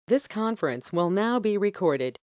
This conference will now be recorded.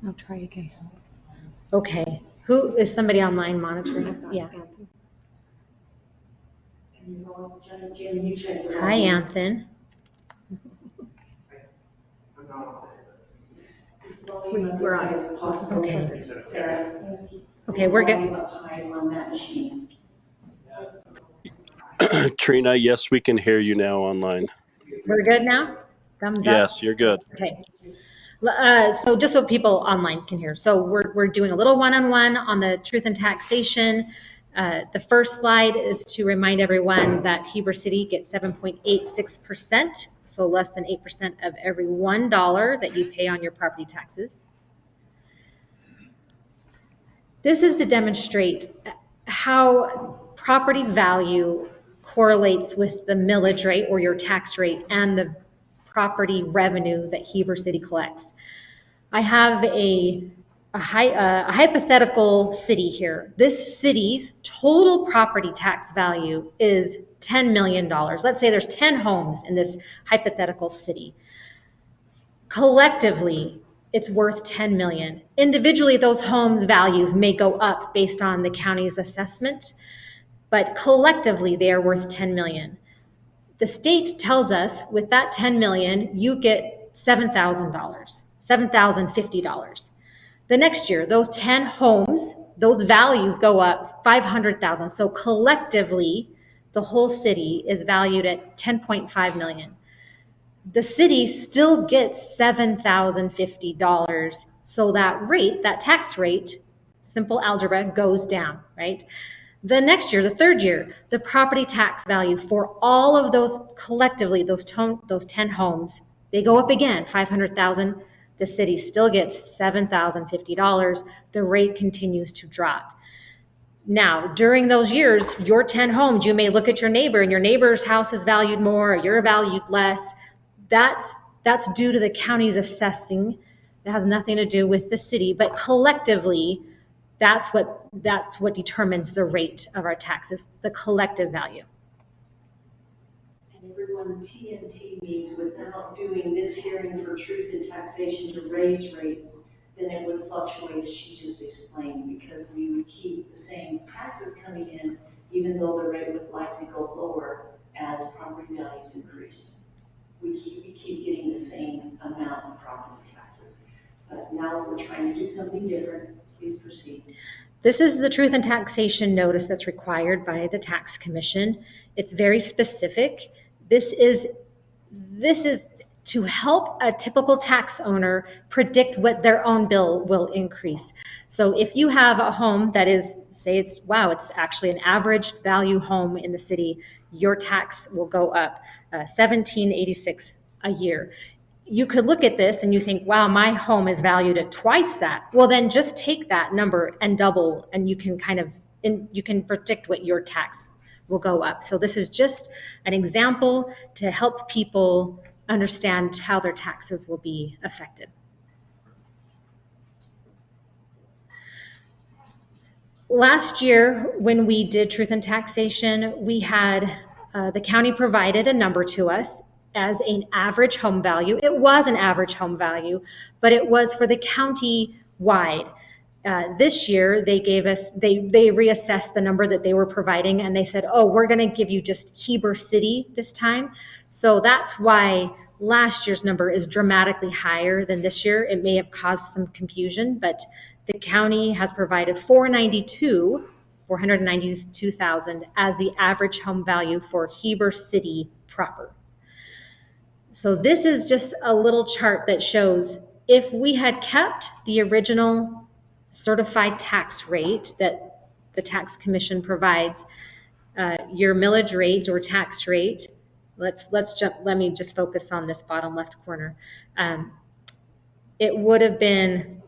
I'll try again. Okay. Who is somebody online monitoring? Yeah. Hi, Anthony. We're on. Okay. Okay, we're good. Trina, yes, we can hear you now online. We're good now? Thumbs up? Yes, you're good. Okay. So just so people online can hear, so we're doing a little one-on-one on the truth and taxation. The first slide is to remind everyone that Heber City gets 7.86%, so less than 8% of every $1 that you pay on your property taxes. This is to demonstrate how property value correlates with the millage rate or your tax rate and the property revenue that Heber City collects. I have a hypothetical city here. This city's total property tax value is $10 million. Let's say there's 10 homes in this hypothetical city. Collectively, it's worth 10 million. Individually, those homes' values may go up based on the county's assessment, but collectively, they are worth 10 million. The state tells us with that 10 million, you get $7,000, $7,050. The next year, those 10 homes, those values go up 500,000. So collectively, the whole city is valued at 10.5 million. The city still gets $7,050. So that rate, that tax rate, simple algebra, goes down, right? The next year, the third year, the property tax value for all of those collectively, those 10 homes, they go up again, 500,000. The city still gets $7,050. The rate continues to drop. Now, during those years, your 10 homes, you may look at your neighbor and your neighbor's house is valued more, or you're valued less. That's due to the county's assessing. It has nothing to do with the city, but collectively, that's what determines the rate of our taxes, the collective value. And everyone, TNT meets without doing this hearing for truth and taxation to raise rates, then it would fluctuate as she just explained, because we would keep the same taxes coming in, even though the rate would likely go lower as property values increase. We keep getting the same amount of property taxes. But now we're trying to do something different. Please proceed. This is the truth and taxation notice that's required by the tax commission. It's very specific. This is to help a typical tax owner predict what their own bill will increase. So if you have a home that is, say it's actually an average value home in the city, your tax will go up $1,786 a year. You could look at this and you think, wow, my home is valued at twice that. Well, then just take that number and double, and you can you can predict what your tax will go up. So this is just an example to help people understand how their taxes will be affected. Last year, when we did truth and taxation, we had the county provided a number to us as an average home value. It was an average home value, but it was for the county wide. This year, they reassessed the number that they were providing, and they said, oh, we're going to give you just Heber City this time. So that's why last year's number is dramatically higher than this year. It may have caused some confusion, but the county has provided $492,000 as the average home value for Heber City proper. So this is just a little chart that shows if we had kept the original certified tax rate that the tax commission provides, your millage rate or tax rate, let me just focus on this bottom left corner. It would have been,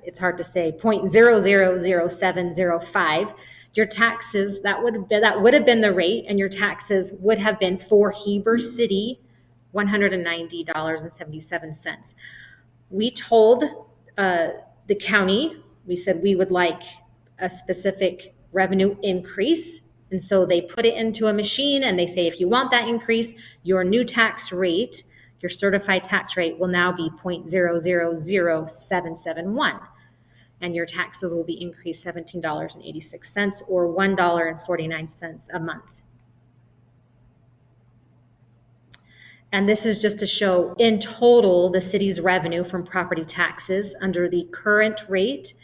it's hard to say, 0.000705. Your taxes, that would have been the rate, and your taxes would have been for Heber City, $190.77. We told the county, we said we would like a specific revenue increase, and so they put it into a machine and they say, if you want that increase, your new tax rate, your certified tax rate will now be 0.000771, and your taxes will be increased $17.86 or $1.49 a month. And this is just to show in total the city's revenue from property taxes. Under the current rate,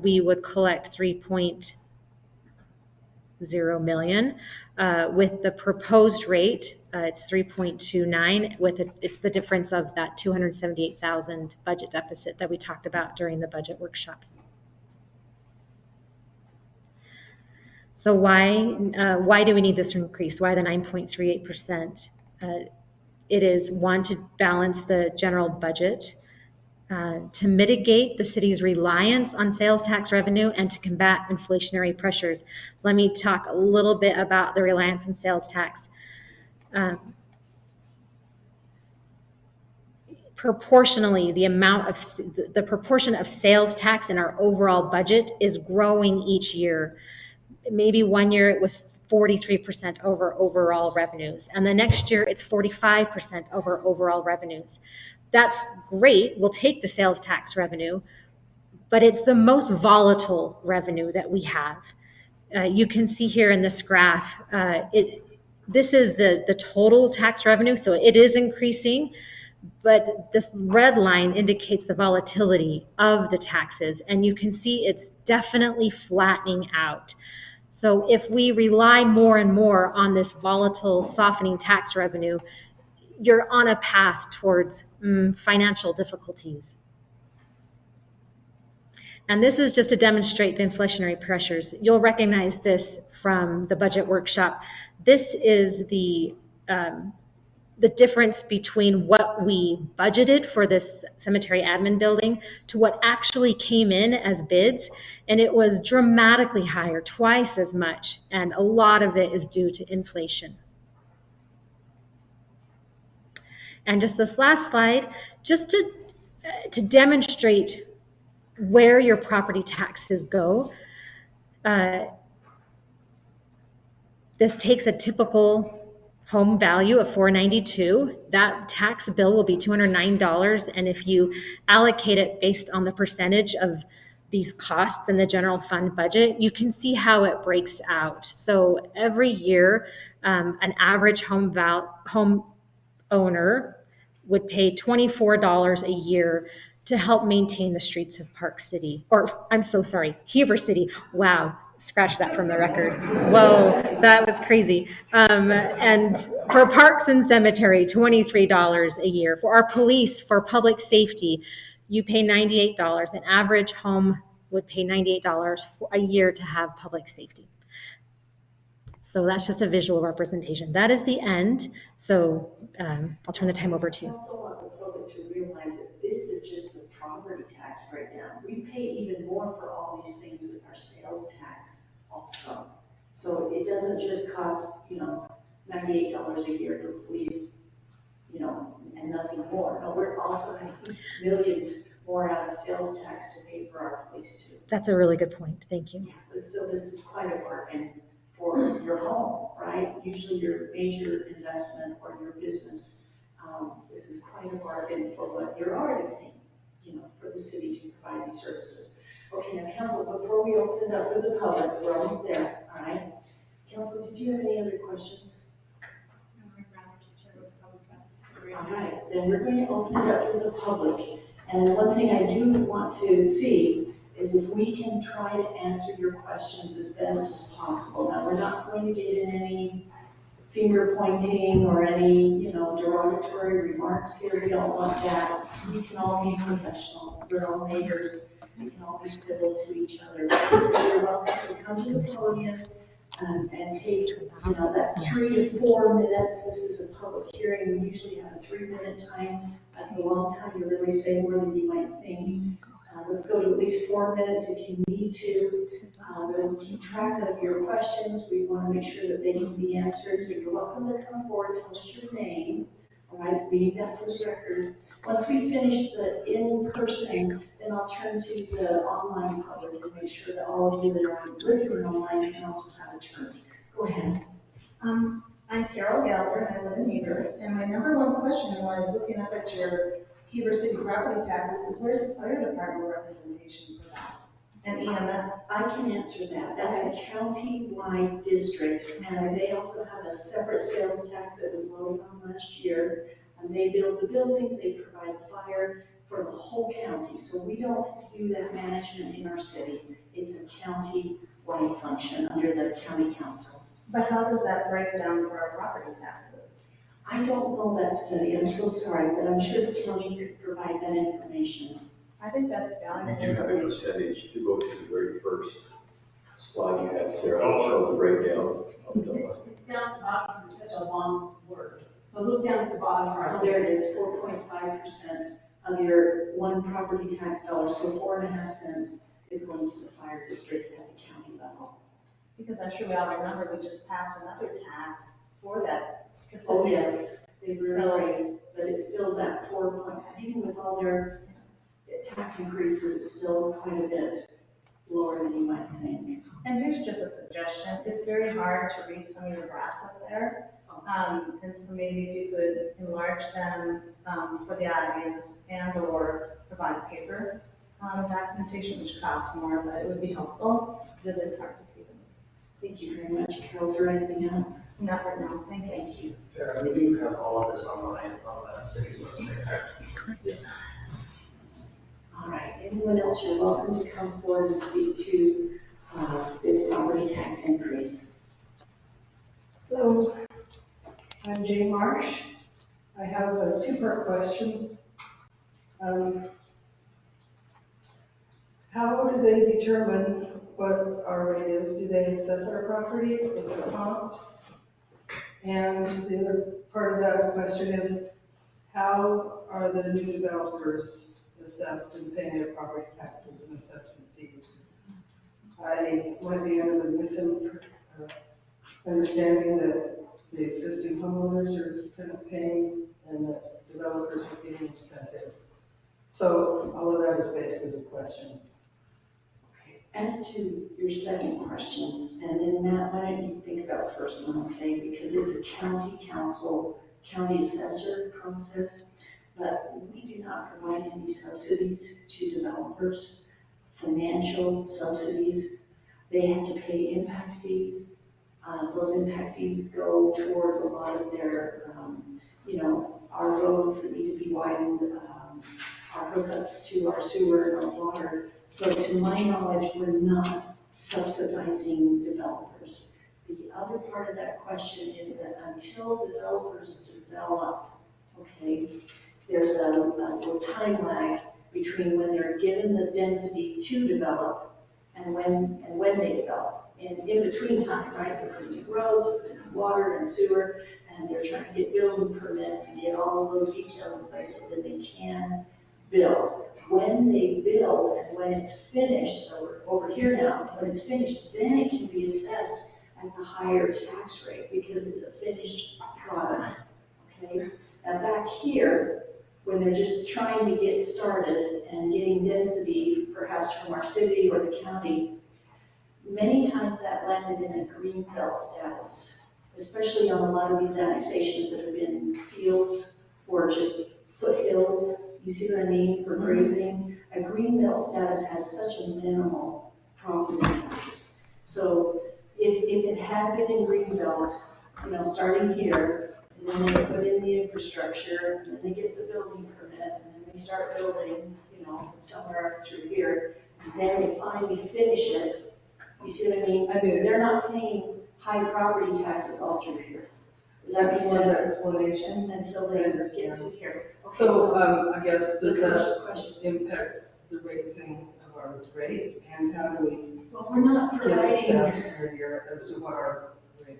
we would collect $3.0 million. With the proposed rate, it's 3.29. It's the difference of that 278,000 budget deficit that we talked about during the budget workshops. So why do we need this increase? Why the 9.38%? It is one, to balance the general budget. to mitigate the city's reliance on sales tax revenue and to combat inflationary pressures. Let me talk a little bit about the reliance on sales tax. Proportionally, the proportion of sales tax in our overall budget is growing each year. Maybe one year it was 43% over overall revenues, and the next year it's 45% over overall revenues. That's great. We'll take the sales tax revenue, but it's the most volatile revenue that we have. You can see here in this graph, this is the total tax revenue, so it is increasing, but this red line indicates the volatility of the taxes, and you can see it's definitely flattening out. So if we rely more and more on this volatile, softening tax revenue, you're on a path towards financial difficulties. And this is just to demonstrate the inflationary pressures. You'll recognize this from the budget workshop. This is the difference between what we budgeted for this cemetery admin building to what actually came in as bids. And it was dramatically higher, twice as much. And a lot of it is due to inflation. And just this last slide, just to demonstrate where your property taxes go. This takes a typical home value of $492. That tax bill will be $209, and if you allocate it based on the percentage of these costs in the general fund budget, you can see how it breaks out. So every year, an average home owner would pay $24 a year to help maintain the streets of Park City, or I'm so sorry, Heber City. Wow, scratch that from the record. Whoa, that was crazy. And for parks and cemetery, $23 a year. For our police, for public safety, you pay $98. An average home would pay $98 a year to have public safety. So that's just a visual representation. That is the end. So I'll turn the time over to you. I also want the public to realize that this is just the property tax breakdown. We pay even more for all these things with our sales tax also. So it doesn't just cost, $98 a year for police, and nothing more. No, we're also having millions more out of sales tax to pay for our police too. That's a really good point. Thank you. Yeah, but still, this is quite a bargain for your home, right? Usually your major investment or your business, this is quite a bargain for what you're already paying, for the city to provide these services. Okay, now council, before we open it up for the public, we're almost there, all right? Council, did you have any other questions? No, I'd rather just hear what the public has to say. All right, then we're going to open it up for the public. And one thing I do want to see is if we can try to answer your questions as best as possible. Now, we're not going to get in any finger pointing or any, derogatory remarks here. We don't want that. We can all be professional. We're all neighbors. We can all be civil to each other. You're welcome to come to the podium and take, that 3 to 4 minutes. This is a public hearing. We usually have a 3-minute time. That's a long time to really say more than you might think. Let's go to at least 4 minutes if you need to. We'll keep track of your questions. We want to make sure that they can be answered. So you're welcome to come forward, tell us your name. All right, we need that for the record. Once we finish the in-person, then I'll turn to the online public to make sure that all of you that are listening online can also have a turn. Go ahead. I'm Carol Gallagher, and I live in Heber. And my number one question when I was looking up at your Heber City property taxes is where's the fire department representation for that? And EMS? I can answer that. That's a county-wide district, and they also have a separate sales tax that was voted on last year. And they build the buildings, they provide fire for the whole county. So we don't do that management in our city. It's a county-wide function under the county council. But how does that break down for our property taxes? I don't know that study. I'm so sorry, but I'm sure the county could provide that information. I think that's valuable. You have a percentage to go to the very first slide you have, Sarah. I'll show the breakdown. It's down at the bottom because it's such a long word. So look down at the bottom right. Oh, there it is, 4.5% of your one property tax dollar, so 4.5 cents is going to the fire district at the county level. Because I'm sure we all remember, we just passed another tax for that specific. Oh, yes, they were So- raised, but it's still that 4 point, even with all their tax increases, it's still quite a bit lower than you might think. And here's just a suggestion, it's very hard to read some of your graphs up there. And so maybe if you could enlarge them for the audience and or provide paper documentation, which costs more, but it would be helpful, because it is hard to see them. Thank you very much, Carol. Is there anything else? Not right now, thank you. Thank you. Sarah, we do have all of this online on the city's website. All right, anyone else, you're welcome to come forward and speak to this property tax increase. Hello, I'm Jane Marsh. I have a two-part question. How do they determine what our rate is? Do they assess our property? Is it comps? And the other part of that question is, how are the new developers assessed and paying their property taxes and assessment fees? I might be under the misunderstanding that the existing homeowners are kind of paying and that developers are getting incentives. So all of that is based as a question. Okay. As to your second question, and then Matt, why don't you think about the first one, okay? Because it's a county council, county assessor process, but we do not provide any subsidies to developers, financial subsidies. They have to pay impact fees. Those impact fees go towards a lot of their, our roads that need to be widened, our hookups to our sewer and our water. So to my knowledge, we're not subsidizing developers. The other part of that question is that until developers develop, okay, there's a little time lag between when they're given the density to develop and when they develop. And in between time, right, they're putting in roads, they're putting in water and sewer, and they're trying to get building permits and get all of those details in place so that they can build. When they build and when it's finished, so we're over here now, when it's finished, then it can be assessed at the higher tax rate because it's a finished product, okay? Now back here, when they're just trying to get started and getting density, perhaps from our city or the county, many times that land is in a green belt status, especially on a lot of these annexations that have been fields or just foothills. You see what I mean, for grazing? A green belt status has such a minimal property tax. So if it had been in green belt, starting here, and then they put in the infrastructure, and then they get the building permit, and then they start building, somewhere through here, and then they finally finish it. You see what I mean? I do. They're not paying high property taxes all through here. Does that make Excellent sense? explanation. Until they get to here. Okay, So I guess, does the first that question. impact the raising of our rate? And how do we Well, we're not get providing, assessed every year as to what our rate?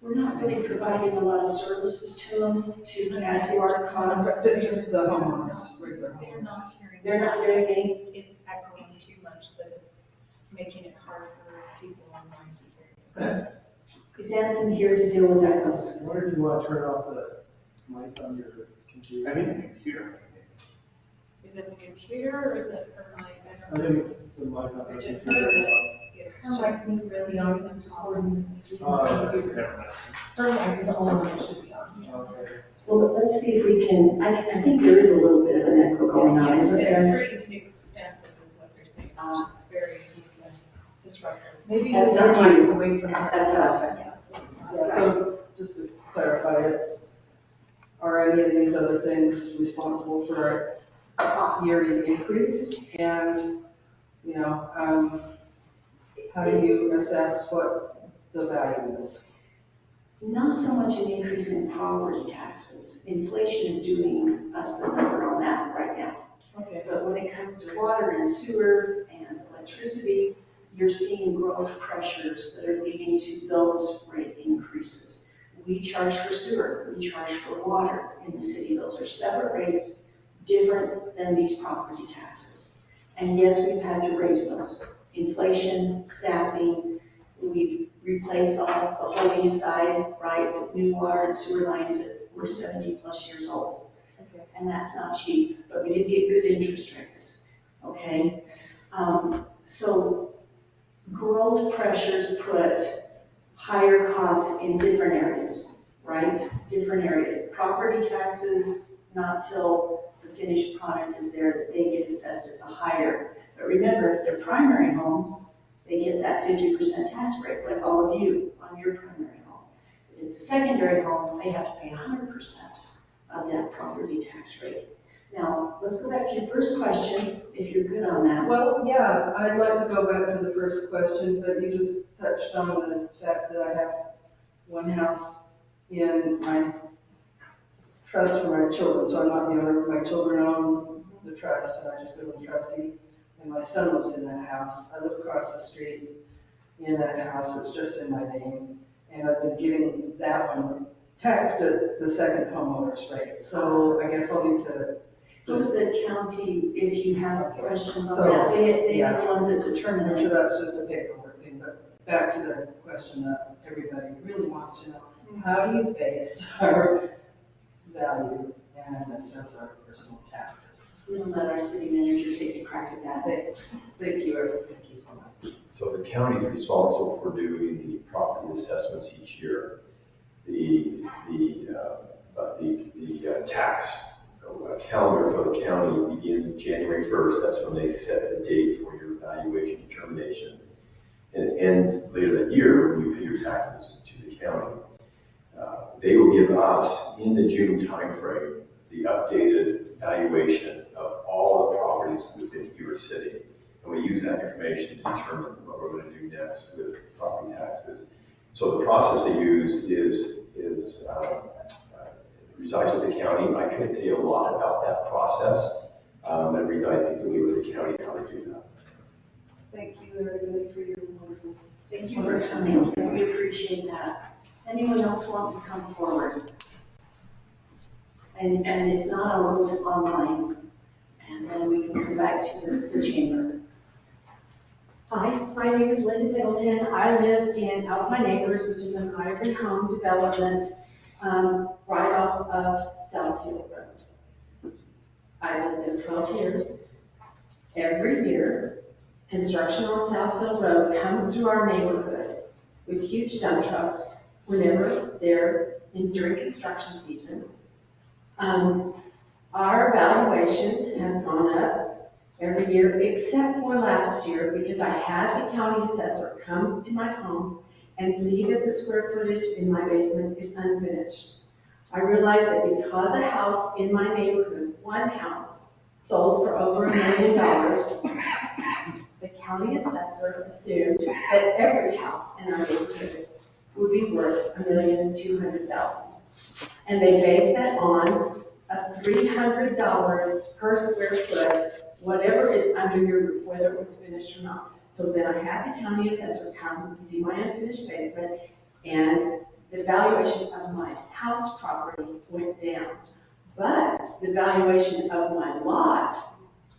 we're not really providing a lot of services to them to add to our costs. Just the homeowners, regular They're homeowners. not hearing. They're not hearing me. It's echoing too much, that it's making it hard for people online to hear. Is Anthony here to deal with that? I wonder if you want to turn off the mic on your computer. I mean, the computer. Is it the computer or is it her mic? I think it's the mic on Or your just computer. it's Her mic just needs to be on, it's recording. That's never mind. Her mic is the only one that should be on. Okay. Well, let's see if we can, I think there is a little bit of an echo going on, isn't It's there? pretty extensive is what they're saying. It's just very disruptive. Maybe That's it's not not mics you. away from her. That's us. Yeah, it's not. Yeah, so just to clarify, are any of these other things responsible for our yearly increase? And, how do you assess what the value is? Not so much an increase in property taxes. Inflation is doing us the number on that right now. Okay. But when it comes to water and sewer and electricity, you're seeing growth pressures that are leading to those rate increases. We charge for sewer, we charge for water in the city. Those are separate rates, different than these property taxes. And yes, we've had to raise those. Inflation, staffing, we've replaced almost the whole east side, right, with new water and sewer lines that were 70+ years old. Okay. And that's not cheap, but we did get good interest rates, okay? So growth pressures put higher costs in different areas, right? Different areas. Property taxes, not till the finished product is there that they get assessed at the higher. But remember, if they're primary homes, they get that 50% tax break, like all of you on your primary home. If it's a secondary home, they have to pay 100% of that property tax rate. Now, let's go back to your first question, if you're good on that. Well, yeah, I'd like to go back to the first question, but you just touched on the fact that I have one house in my trust for my children, so I'm not the owner. My children own the trust, and I just live with the trustee, and my son lives in that house. I live across the street in that house that's just in my name, and I've been getting that one taxed at the second homeowner's rate. So I guess I'll need to Go to the county if you have questions on So, that. They are yeah. the ones that determine I'm sure it. that's just a paperwork thing, but back to the question that everybody really wants to know. How do you base our value and assess our personal taxes? We'll let our city manager take a crack at that. Thanks. Thank you, Eric. Thank you so much. So the county is responsible for doing the property assessments each year. The tax calendar for the county begins January 1st. That's when they set the date for your valuation determination. And it ends later that year when you pay your taxes to the county. They will give us, in the June timeframe, the updated valuation of all the properties within Heber City. And we use that information to determine what we're going to do next with property taxes. So the process they use resides with the county. I couldn't tell you a lot about that process. It resides completely with the county how to do that. Thank you, everybody, for your wonderful. Thank you for coming. We appreciate that. Anyone else want to come forward? And if not, I'll move it online, and then we can come back to the chamber. Hi, my name is Linda Middleton. I live in Out My Neighbors, which is an Ivory Home development right off of Southfield Road. I lived there 12 years. Every year, construction on Southfield Road comes through our neighborhood with huge dump trucks whenever they're during construction season. Our valuation has gone up every year except for last year because I had the county assessor come to my home and see that the square footage in my basement is unfinished. I realized that because a house in my neighborhood, one house, sold for over $1 million, the county assessor assumed that every house in our neighborhood would be worth $1,200,000. And they based that on a $300 per square foot, whatever is under your roof, whether it was finished or not. So then I had the county assessor come and see my unfinished basement, and the valuation of my house property went down. But the valuation of my lot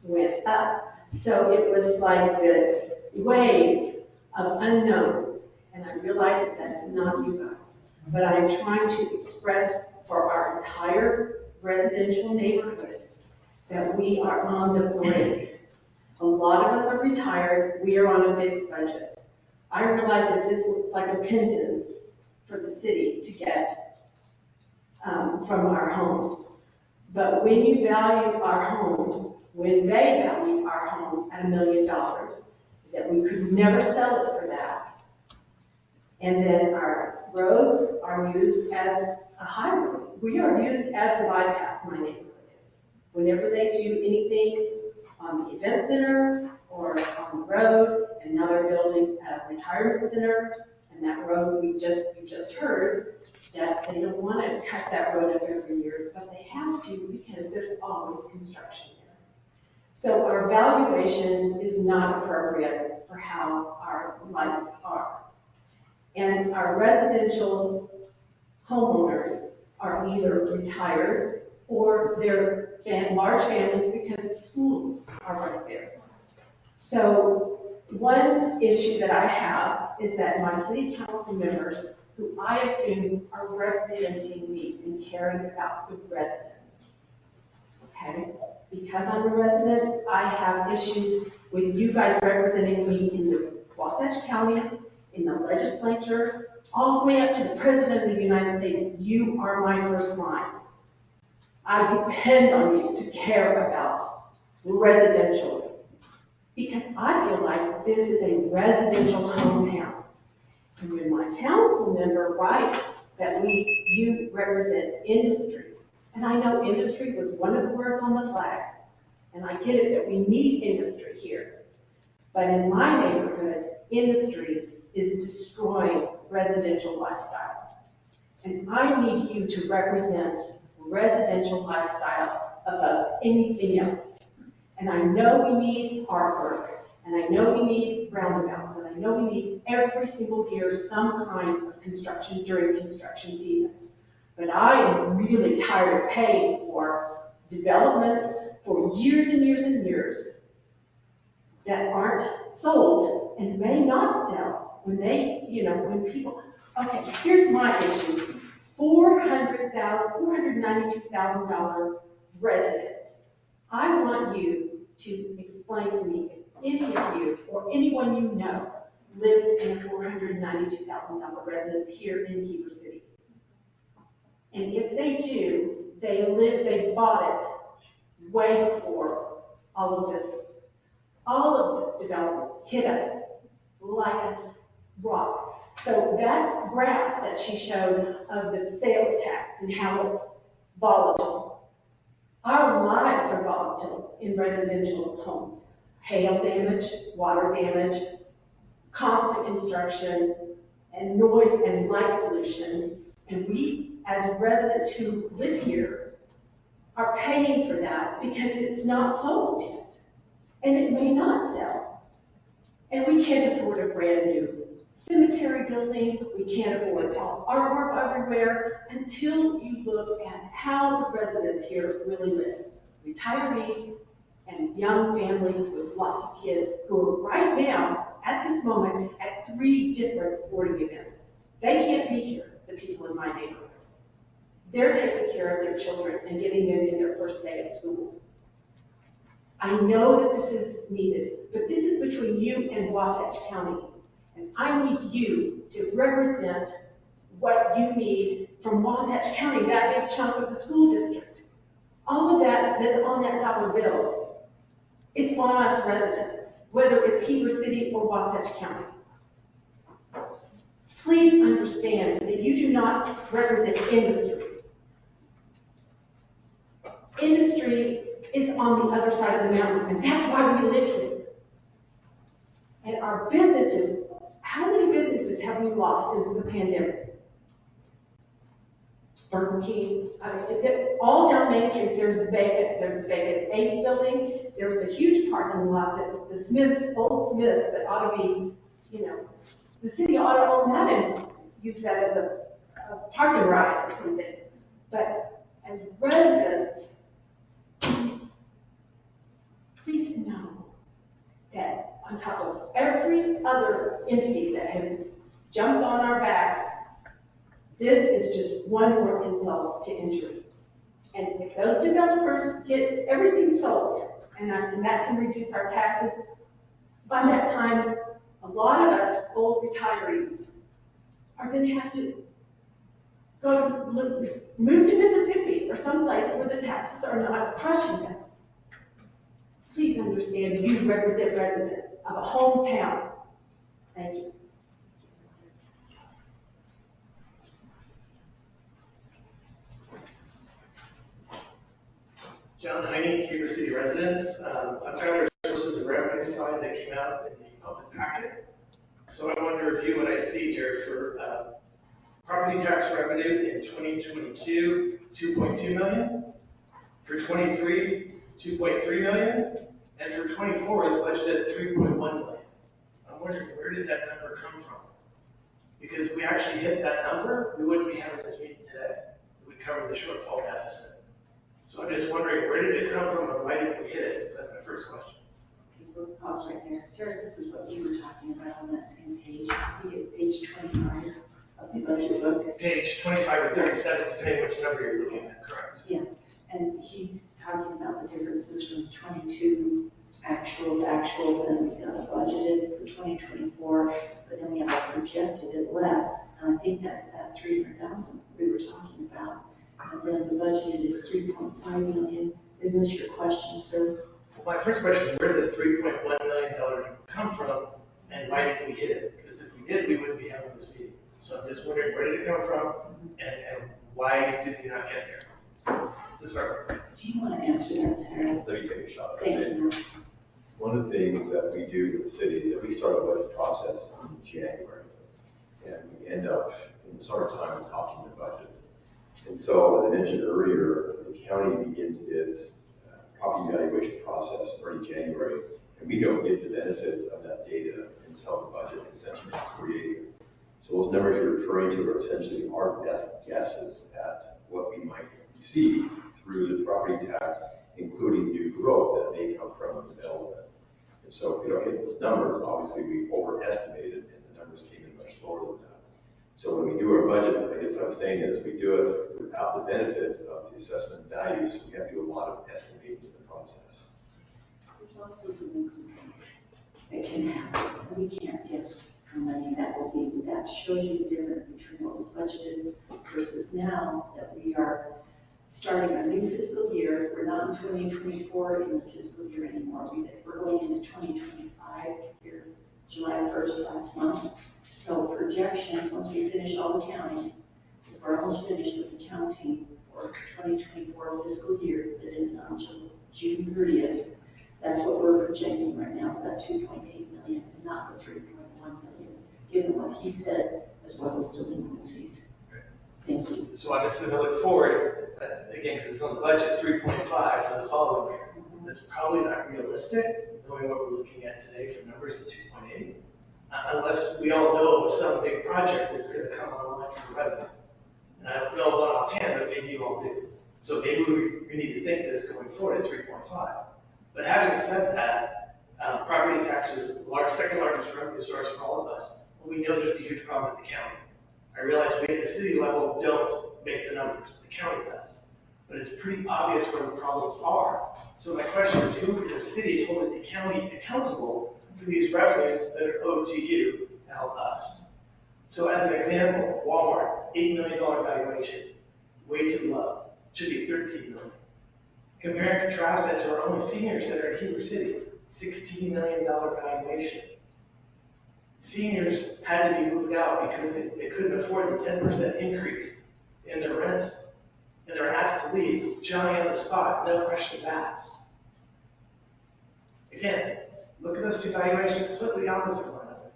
went up. So it was like this wave of unknowns, and I realized that that's not you guys. But I'm trying to express for our entire residential neighborhood that we are on the brink. A lot of us are retired. We are on a fixed budget. I realize that this looks like a pittance for the city to get from our homes. But when you value our home, when they value our home at $1 million, that we could never sell it for that. And then our roads are used as a highway. We are used as the bypass, my neighborhood is. Whenever they do anything on the event center or on the road, and now they're building a retirement center, and that road, you just heard that they don't want to cut that road up every year, but they have to because there's always construction there. So our valuation is not appropriate for how our lives are. And our residential homeowners are either retired or their large families because the schools are right there. So one issue that I have is that my city council members, who I assume are representing me and caring about the residents, okay? Because I'm a resident, I have issues with you guys representing me in the Wasatch County, in the legislature, all the way up to the President of the United States. You are my first line. I depend on you to care about residential, because I feel like this is a residential hometown. And when my council member writes that you represent industry, and I know industry was one of the words on the flag, and I get it that we need industry here. But in my neighborhood, industry is destroying residential lifestyle. And I need you to represent residential lifestyle above anything else. And I know we need artwork, and I know we need roundabouts, and I know we need every single year some kind of construction during construction season. But I am really tired of paying for developments for years and years and years that aren't sold and may not sell when when people, okay, here's my issue. $492,000 residents. I want you to explain to me if any of you or anyone you know lives in a $492,000 residence here in Heber City. And if they do, they bought it way before all of this development hit us like a rock. So that graph that she showed of the sales tax and how it's volatile, our lives are volatile in residential homes. Hail damage, water damage, constant construction, and noise and light pollution. And we, as residents who live here, are paying for that because it's not sold yet. And it may not sell. And we can't afford a brand new cemetery building. We can't afford artwork everywhere until you look at how the residents here really live. Retirees and young families with lots of kids who are right now, at this moment, at 3 different sporting events. They can't be here, the people in my neighborhood. They're taking care of their children and getting them in their first day of school. I know that this is needed, but this is between you and Wasatch County. And I need you to represent what you need from Wasatch County, that big chunk of the school district. All of that's on that dollar bill. It's on us residents, whether it's Heber City or Wasatch County. Please understand that you do not represent industry. Industry is on the other side of the mountain, and that's why we live here. And our businesses, how many businesses have we lost since the pandemic? Burger King, all down Main Street, there's the vacant Ace building, there's the huge parking lot that's the Smiths, old Smiths that ought to be, the city ought to own that and use that as a parking ride or something. But as residents, please know that on top of every other entity that has jumped on our backs, this is just one more insult to injury. And if those developers get everything sold, and that can reduce our taxes, by that time, a lot of us old retirees are going to have to move to Mississippi or someplace where the taxes are not crushing them. Please understand, you represent residents of a hometown. Thank you. John Heine, Heber City resident. I've got our sources of revenue slide that came out in the public packet. So I wonder if you, what I see here for property tax revenue in 2022, 2.2 million. For 23, 2.3 million. And for 24, it's budgeted at 3.1 million. I'm wondering, where did that number come from? Because if we actually hit that number, we wouldn't be having this meeting today. It would cover the shortfall deficit. So I'm just wondering, where did it come from and why did we hit it? So that's my first question. Okay, so let's pause right there. Sarah, this is what you were talking about on that same page. I think it's page 25 of the budget book. Page 25 or 37, depending which number you're looking at, correct? Yeah, and he's talking about the differences from 22 actuals, then we've got a budgeted for 2024, but then we have a projected at less, and I think that's that 300,000 we were talking about. And then the budgeted is 3.5 million. Isn't this your question, sir? Well, my first question is, where did the $3.1 million come from and why did we hit it? Because if we did, we wouldn't be having this meeting. So I'm just wondering, where did it come from and why did we not get there? To start with. Do you want to answer that, Sarah? Let me take a shot. Thank you. One of the things that we do with the city is that we start a budget process in January. And we end up in the summertime talking the budget. And so, as I mentioned earlier, the county begins its property valuation process early January, and we don't get the benefit of that data until the budget is essentially created. So those numbers you're referring to are essentially our best guesses at what we might see through the property tax, including new growth that may come from development. And so if we don't hit those numbers, obviously we overestimated and the numbers came in much lower than that. So when we do our budget, I guess what I'm saying is we do it without the benefit of the assessment values, so we have to do a lot of estimating in the process. There's also delinquencies that can happen, and we can't guess how many that will be. That shows you the difference between what was budgeted versus now that we are starting a new fiscal year. We're not in 2024 in the fiscal year anymore. We're going into 2025 here, July 1st last month. So projections, once we finish all the counting, we're almost finished with the counting for 2024 fiscal year that ended on June 30th. That's what we're projecting right now, is that 2.8 million and not the 3.1 million, given what he said, as well as delinquencies. Thank you. So I'm just going to look forward, again, because it's on the budget, 3.5 for the following year. That's probably not realistic, knowing what we're looking at today for numbers of 2.8, unless we all know of some big project that's going to come online for revenue. And I don't know one offhand, but maybe you all do. So maybe we need to think this going forward at 3.5. But having said that, property taxes, second largest revenue source for all of us. Well, we know there's a huge problem with the county. I realize we at the city level don't make the numbers, the county does. But it's pretty obvious where the problems are. So my question is, who in the city is holding the county accountable for these revenues that are owed to you to help us? So as an example, Walmart, $8 million valuation, way too low, should be $13 million. Compare and contrast that to our only senior center in Heber City, $16 million valuation. Seniors had to be moved out because they couldn't afford the 10% increase in their rents, and they were asked to leave, Johnny on the spot, no questions asked. Again, look at those two valuations, completely opposite one another.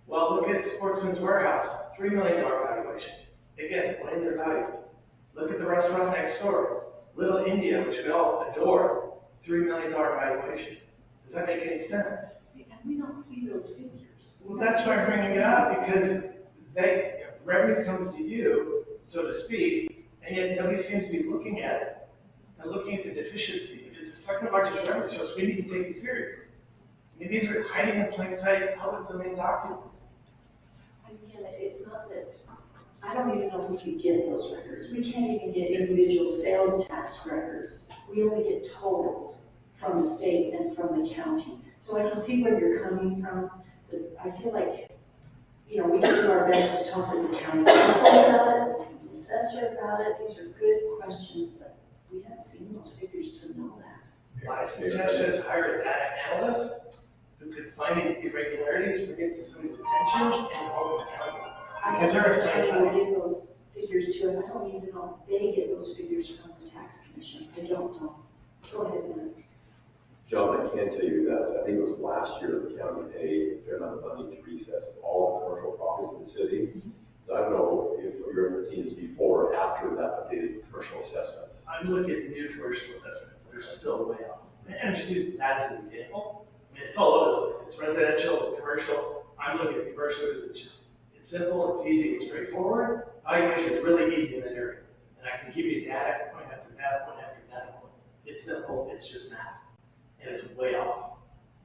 Well, look at Sportsman's Warehouse, $3 million valuation. Again, undervalued. Look at the restaurant next door, Little India, which we all adore, $3 million valuation. Does that make any sense? See, and we don't see those figures. Well, that's why I'm bringing it up, because revenue comes to you, so to speak, and yet nobody seems to be looking at it and looking at the deficiency. If it's the second largest revenue source, we need to take it serious. I mean, these are hiding in plain sight public domain documents. And again, it's not that, I don't even know if we can get those records. We can't even get individual sales tax records. We only get totals from the state and from the county. So I can see where you're coming from, but I feel like, we can do our best to talk with the county council about it, the assessor about it. These are good questions, but we haven't seen those figures to know that. My suggestion is hire a data analyst who could find these irregularities, bring it to somebody's attention, and hold them accountable. Because they're in plain I will sight. give those figures to us. I don't even know if they get those figures from the tax commission. I don't know. Go ahead, Matt. John, I can tell you that I think it was last year the county paid a fair amount of money to reassess all the commercial properties in the city. So I don't know if you're seen this before or after that updated commercial assessment. I'm looking at the new commercial assessments, they're still way up. And just use that as an example. I mean, it's all over the place. It's residential, it's commercial. I'm looking at commercial because it's simple, it's easy, it's straightforward. Valuation is really easy in that area. And I can give you data, point after data, point after It's simple, it's just math, and it's way off.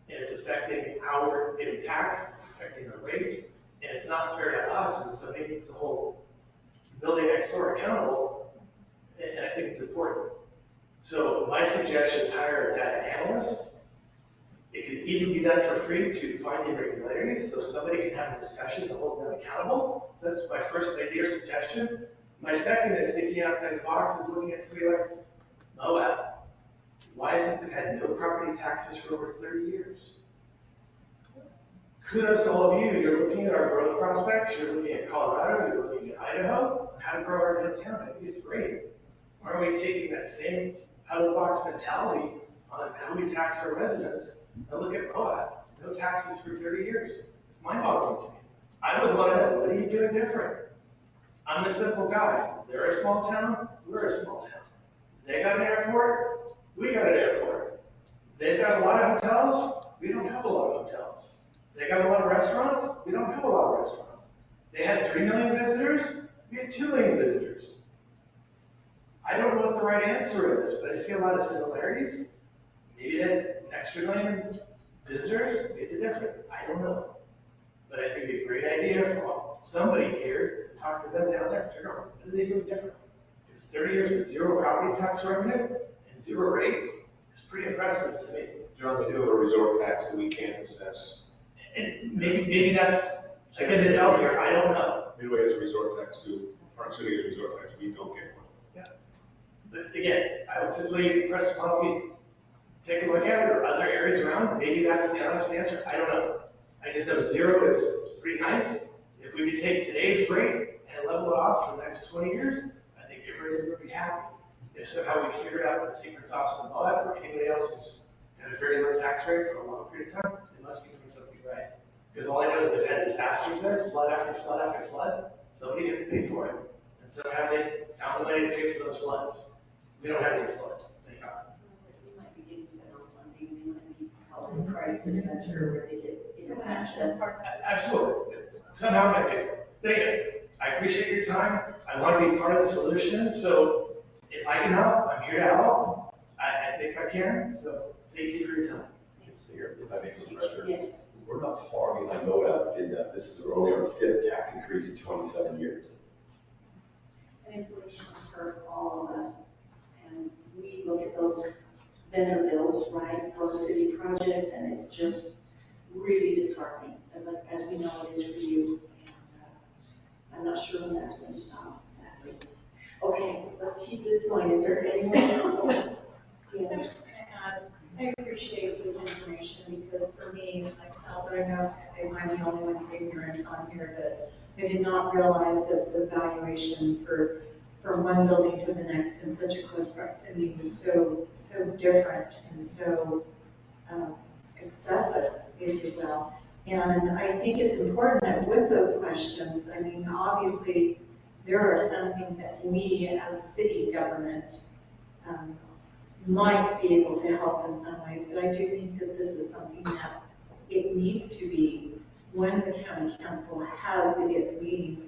And it's affecting how we're getting taxed, it's affecting our rates, and it's not fair to us, and somebody needs to hold the building next door accountable, and I think it's important. So my suggestion is hire a data analyst. It can easily be done for free to find the irregularities, so somebody can have a discussion to hold them accountable. So that's my first idea or suggestion. My second is thinking outside the box and looking at somebody like Moab. Why has it had no property taxes for over 30 years? Kudos to all of you. You're looking at our growth prospects. You're looking at Colorado. You're looking at Idaho. How to grow our town. I think it's great. Why are we taking that same out-of-the-box mentality on how we tax our residents and look at Moab? No taxes for 30 years. It's mind-boggling to me. I would want to know, what are you doing different? I'm a simple guy. They're a small town. We're a small town. They got an airport. We got an airport. They've got a lot of hotels. We don't have a lot of hotels. They got a lot of restaurants. We don't have a lot of restaurants. They had 3 million visitors. We had 2 million visitors. I don't know what the right answer is, but I see a lot of similarities. Maybe that extra million visitors made the difference. I don't know. But I think it'd be a great idea for somebody here to talk to them down there and figure out what are they doing different. Because 30 years with zero property tax revenue and zero rate is pretty impressive to me. John, they do have a resort tax that we can't assess. And maybe that's a good delta here. I don't know. Midway has a resort tax too. Park City has a resort tax. We don't get one. Yeah. But again, I would simply press upon me, take a look at it, or other areas around. Maybe that's the honest answer. I don't know. I just know zero is pretty nice. If we could take today's rate and level it off for the next 20 years, I think everybody would be happy. If somehow we figured out the secret sauce of Moab or anybody else who's got a very low tax rate for a long period of time, they must be doing something right. Because all I know is they've had disasters there, flood after flood after flood. Somebody had to pay for it. And somehow they found the money to pay for those floods. We don't have any floods, thank God. They might be getting federal funding, they might be held in a crisis center where they get, access. Absolutely. Somehow I pay for it. But anyway, I appreciate your time. I want to be part of the solution. So if I can help, I'm here to help. I think I can. So thank you for your time. Here, if I may interrupt, Yes. we're not far behind Moab in that this is only our 5th tax increase in 27 years. And inflation has hurt all of us. And we look at those vendor bills, right, for city projects, and it's just really disheartening, as we know it is for you. And I'm not sure when that's going to stop exactly. Okay, let's keep this going. Is there anyone else? Yes. I appreciate this information because for me, myself, I know I'm the only one ignorant on here, but I did not realize that the valuation from one building to the next in such a close proximity was so different and so excessive, if you will. And I think it's important that with those questions, I mean, obviously, there are some things that we as a city government might be able to help in some ways, but I do think that this is something that it needs to be when the county council has its meetings,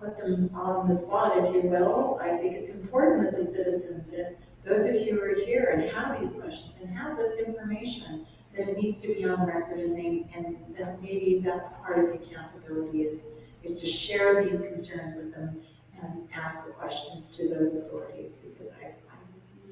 put them on the spot, if you will. I think it's important that the citizens, that those of you who are here and have these questions and have this information, that it needs to be on record, and that maybe that's part of the accountability is to share these concerns with them and ask the questions to those authorities, because I'm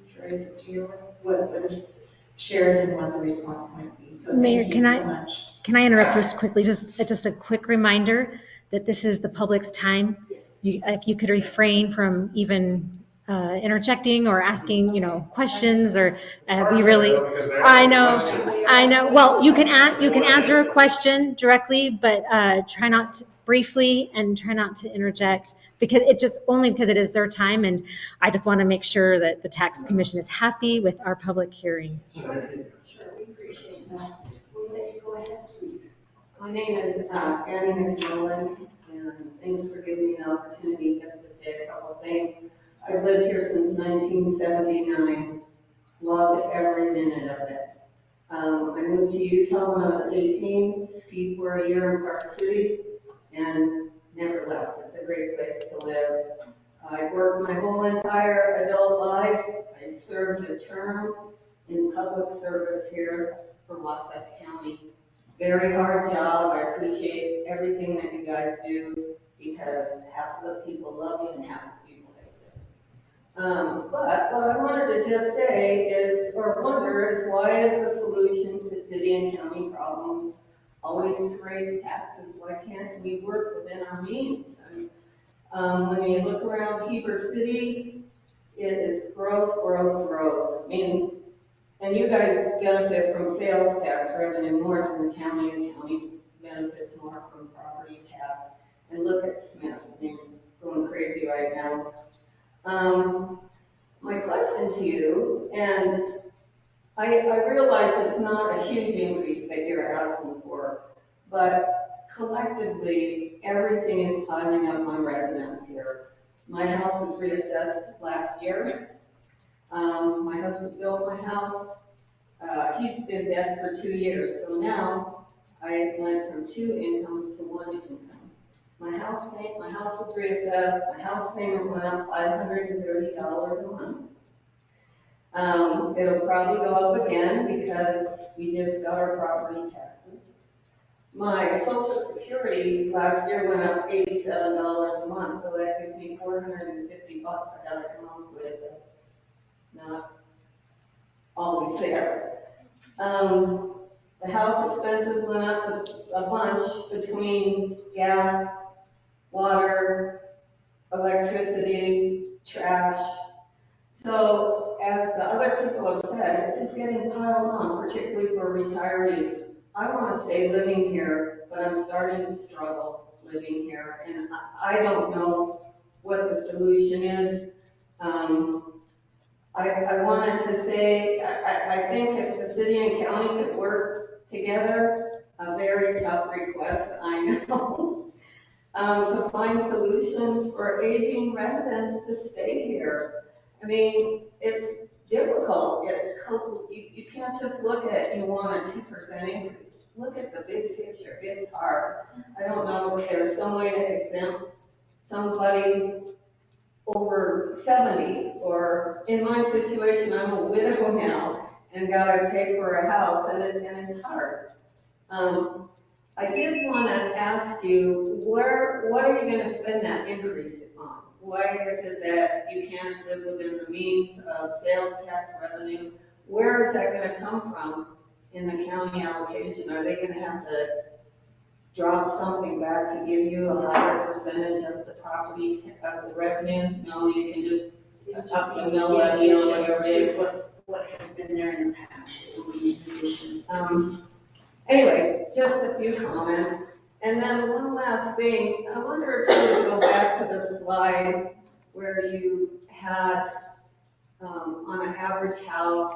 curious as to what is shared and what the response might be. So Mayor, thank you so much. Can I interrupt just quickly? Just a quick reminder that this is the public's time. Yes. If you could refrain from even interjecting or asking, questions, or we really. I know. Well, you can answer a question directly, but try not to, briefly, and try not to interject, because only because it is their time, and I just want to make sure that the tax commission is happy with our public hearing. Sure, we appreciate that. We'll let you go ahead, please. My name is Annie McMillan, and thanks for giving me the opportunity just to say a couple of things. I've lived here since 1979, loved every minute of it. I moved to Utah when I was 18, skied for a year in Park City, and never left. It's a great place to live. I worked my whole entire adult life. I served a term in public service here for Wasatch County. Very hard job. I appreciate everything that you guys do because half of the people love you and half of the people hate you. But what I wanted to just say is, or wonder is, why is the solution to city and county problems always to raise taxes? Why can't we work within our means? When you look around Heber City, it is growth, growth, growth. I mean, and you guys benefit from sales tax revenue more than the county, and the county benefits more from property tax. And look at Smith's, I mean, it's going crazy right now. My question to you, and I realize it's not a huge increase that you're asking for, but collectively, everything is piling up on residents here. My house was reassessed last year. My husband built my house. He's been dead for 2 years, so now I went from 2 incomes to 1 income. My house was reassessed. My house payment went up $530 a month. It'll probably go up again because we just got our property taxes. My Social Security last year went up $87 a month, so that gives me $450 I gotta come up with. Not always there. The house expenses went up a bunch between gas, water, electricity, trash. So as the other people have said, it's just getting piled on, particularly for retirees. I want to stay living here, but I'm starting to struggle living here, and I don't know what the solution is. I wanted to say, I think if the city and county could work together, a very tough request, I know, to find solutions for aging residents to stay here. I mean, it's difficult. You can't just look at, you want a 2% increase. Look at the big picture. It's hard. I don't know if there's some way to exempt somebody over 70, or in my situation, I'm a widow now and gotta pay for a house, and it's hard. I did want to ask you, what are you going to spend that increase on? Why is it that you can't live within the means of sales tax revenue? Where is that going to come from in the county allocation? Are they going to have to drop something back to give you a higher percentage of the property, of the revenue? No, you can just up the mill levy or whatever it is. What has been there in the past, it will be in addition. Anyway, just a few comments. And then one last thing, I wonder if you would go back to the slide where you had, on an average house,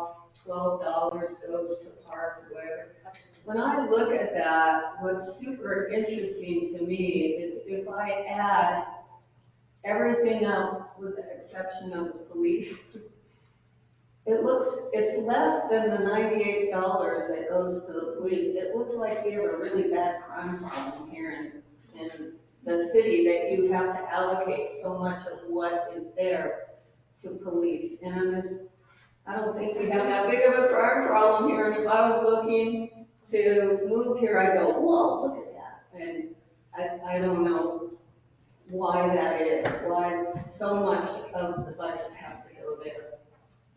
$12 goes to parks or whatever. When I look at that, what's super interesting to me is if I add everything up with the exception of the police, it's less than the $98 that goes to the police. It looks like we have a really bad crime problem here in the city, that you have to allocate so much of what is there to police. And I don't think we have that big of a crime problem here. And if I was looking to move here, I go, whoa, look at that. And I don't know why that is, why so much of the budget has to go there.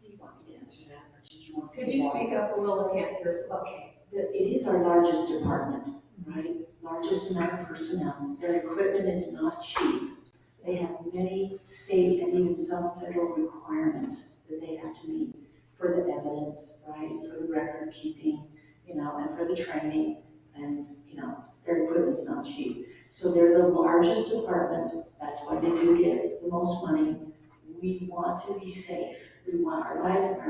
Do you want me to answer that, or did you want to Could say you more? speak up a little? I can't hear us. Okay, it is our largest department, right? Largest amount of personnel. Their equipment is not cheap. They have many state and even some federal requirements that they have to meet for the evidence, right? For the record keeping, and for the training. And, their equipment's not cheap. So they're the largest department. That's why they do get the most money. We want to be safe. We want our lives and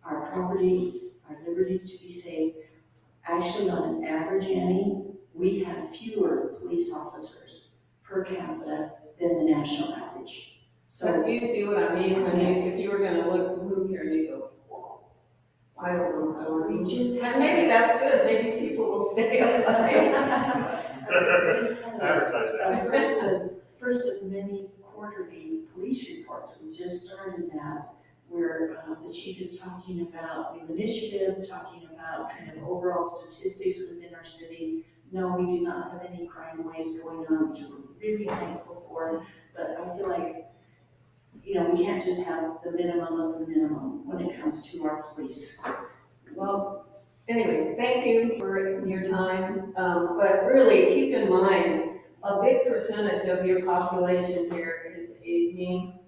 our property, our liberties to be safe. Actually, on an average, Annie, we have fewer police officers per capita than the national average. So you see what I mean? I mean, if you were going to move here, you go, whoa, I don't know. And maybe that's good. Maybe people will stay up. Advertise that. first of many quarterly police reports. We just started that, where the chief is talking about new initiatives, talking about kind of overall statistics within our city. No, we do not have any crime waves going on, which we're really thankful for. But I feel like, we can't just have the minimum of the minimum when it comes to our police. Well, anyway, thank you for your time. But really, keep in mind, a big percentage of your population here is aging.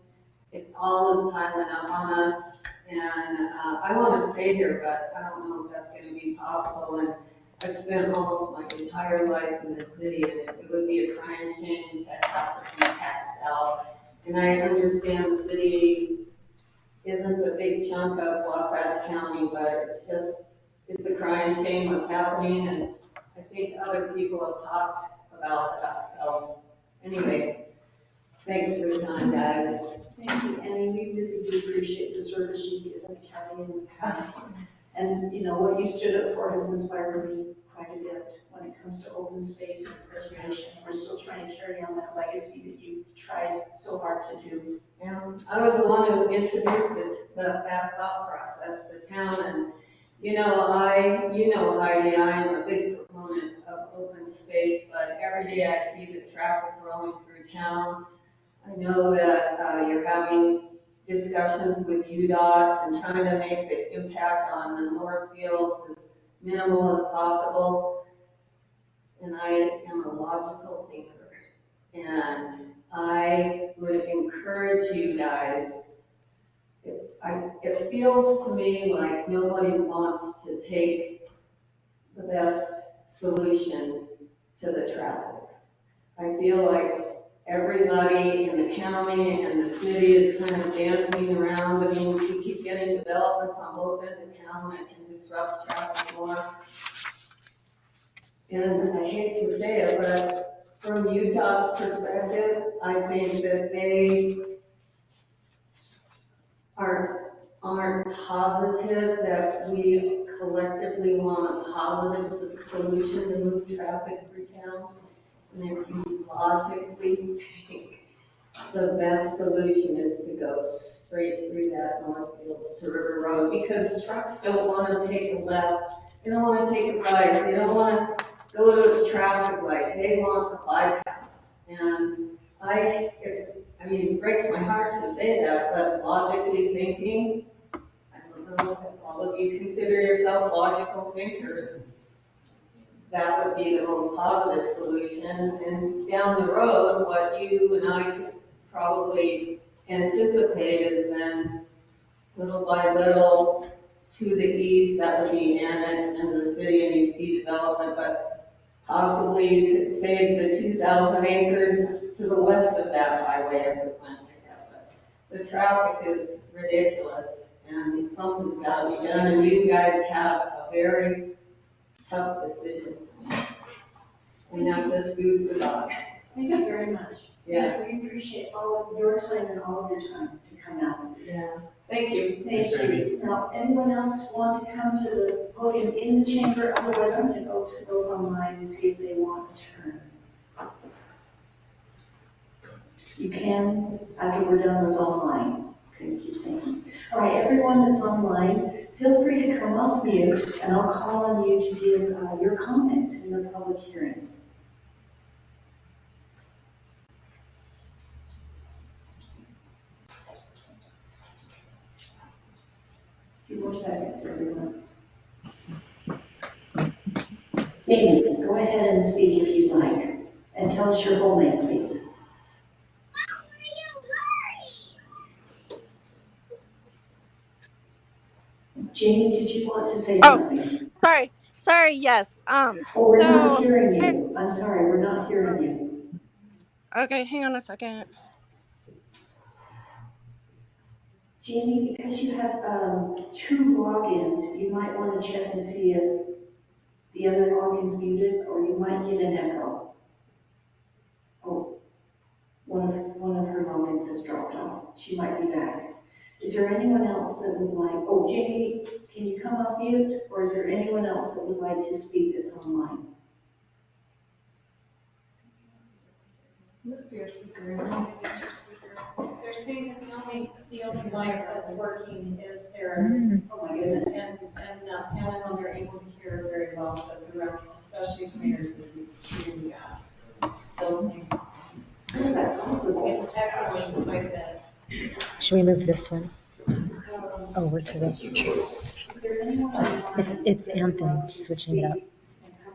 It all is piling up on us, and I want to stay here, but I don't know if that's going to be possible. And I've spent almost my entire life in this city, and it would be a crying shame to have to be taxed out. And I understand the city isn't the big chunk of Wasatch County, but it's a crying shame what's happening, and I think other people have talked about that. So anyway, thanks for your time, guys. Thank you, Annie. We really do appreciate the service you've given the county in the past. And, what you stood up for has inspired me quite a bit when it comes to open space and preservation. We're still trying to carry on that legacy that you tried so hard to do. Yeah, I was the one who introduced that thought process, the town, and, Heidi, I'm a big proponent of open space, but every day I see the traffic rolling through town. I know that you're having discussions with UDOT and trying to make the impact on the North Fields as minimal as possible. And I am a logical thinker. And I would encourage you guys, it feels to me like nobody wants to take the best solution to the traffic. I feel like everybody in the county and the city is kind of dancing around. I mean, we keep getting developments on both ends of town that can disrupt traffic more. And I hate to say it, but from UDOT's perspective, I think that they aren't positive that we collectively want a positive solution to move traffic through town. And if you logically think the best solution is to go straight through that Northfields to River Road, because trucks don't want to take a left, they don't want to take a right, they don't want to go to the traffic light, they want the bypass. And it breaks my heart to say that, but logically thinking, I don't know if all of you consider yourself logical thinkers, that would be the most positive solution. And down the road, what you and I could probably anticipate is then little by little to the east, that would be annexed into the city and you'd see development, but possibly you could save the 2,000 acres to the west of that highway if it went like that. But the traffic is ridiculous and something's got to be done, and you guys have a very tough decision to make. And that's just food for thought. Thank you very much. Yeah. We appreciate all of your time and all of your time to come out. Yeah. Thank you. Thank you. Now, anyone else want to come to the podium in the chamber? Otherwise, I'm going to go to those online and see if they want to turn. You can, after we're done with online. Okay, keep thinking. All right, everyone that's online, feel free to come off mute, and I'll call on you to give your comments in the public hearing. A few more seconds, everyone. Amy, go ahead and speak if you'd like, and tell us your whole name, please. Jamie, did you want to say something? Sorry, yes. Oh, we're not hearing you. I'm sorry, we're not hearing you. Okay, hang on a second. Jamie, because you have two logins, you might want to check and see if the other login's muted, or you might get an echo. Oh, one of her logins has dropped off. She might be back. Is there anyone else that would like, oh, Jamie, can you come off mute? Or is there anyone else that would like to speak that's online? lose your speaker, and then you lose your speaker. They're saying that the only mic that's working is Sarah's. Oh my goodness. And that's the only one they're able to hear very well, but the rest, especially from yours, is extremely bad. Still the same. How is that possible? It's echoing quite a bit. Should we move this one over to the, Is there anyone online? it's Anthony switching it up.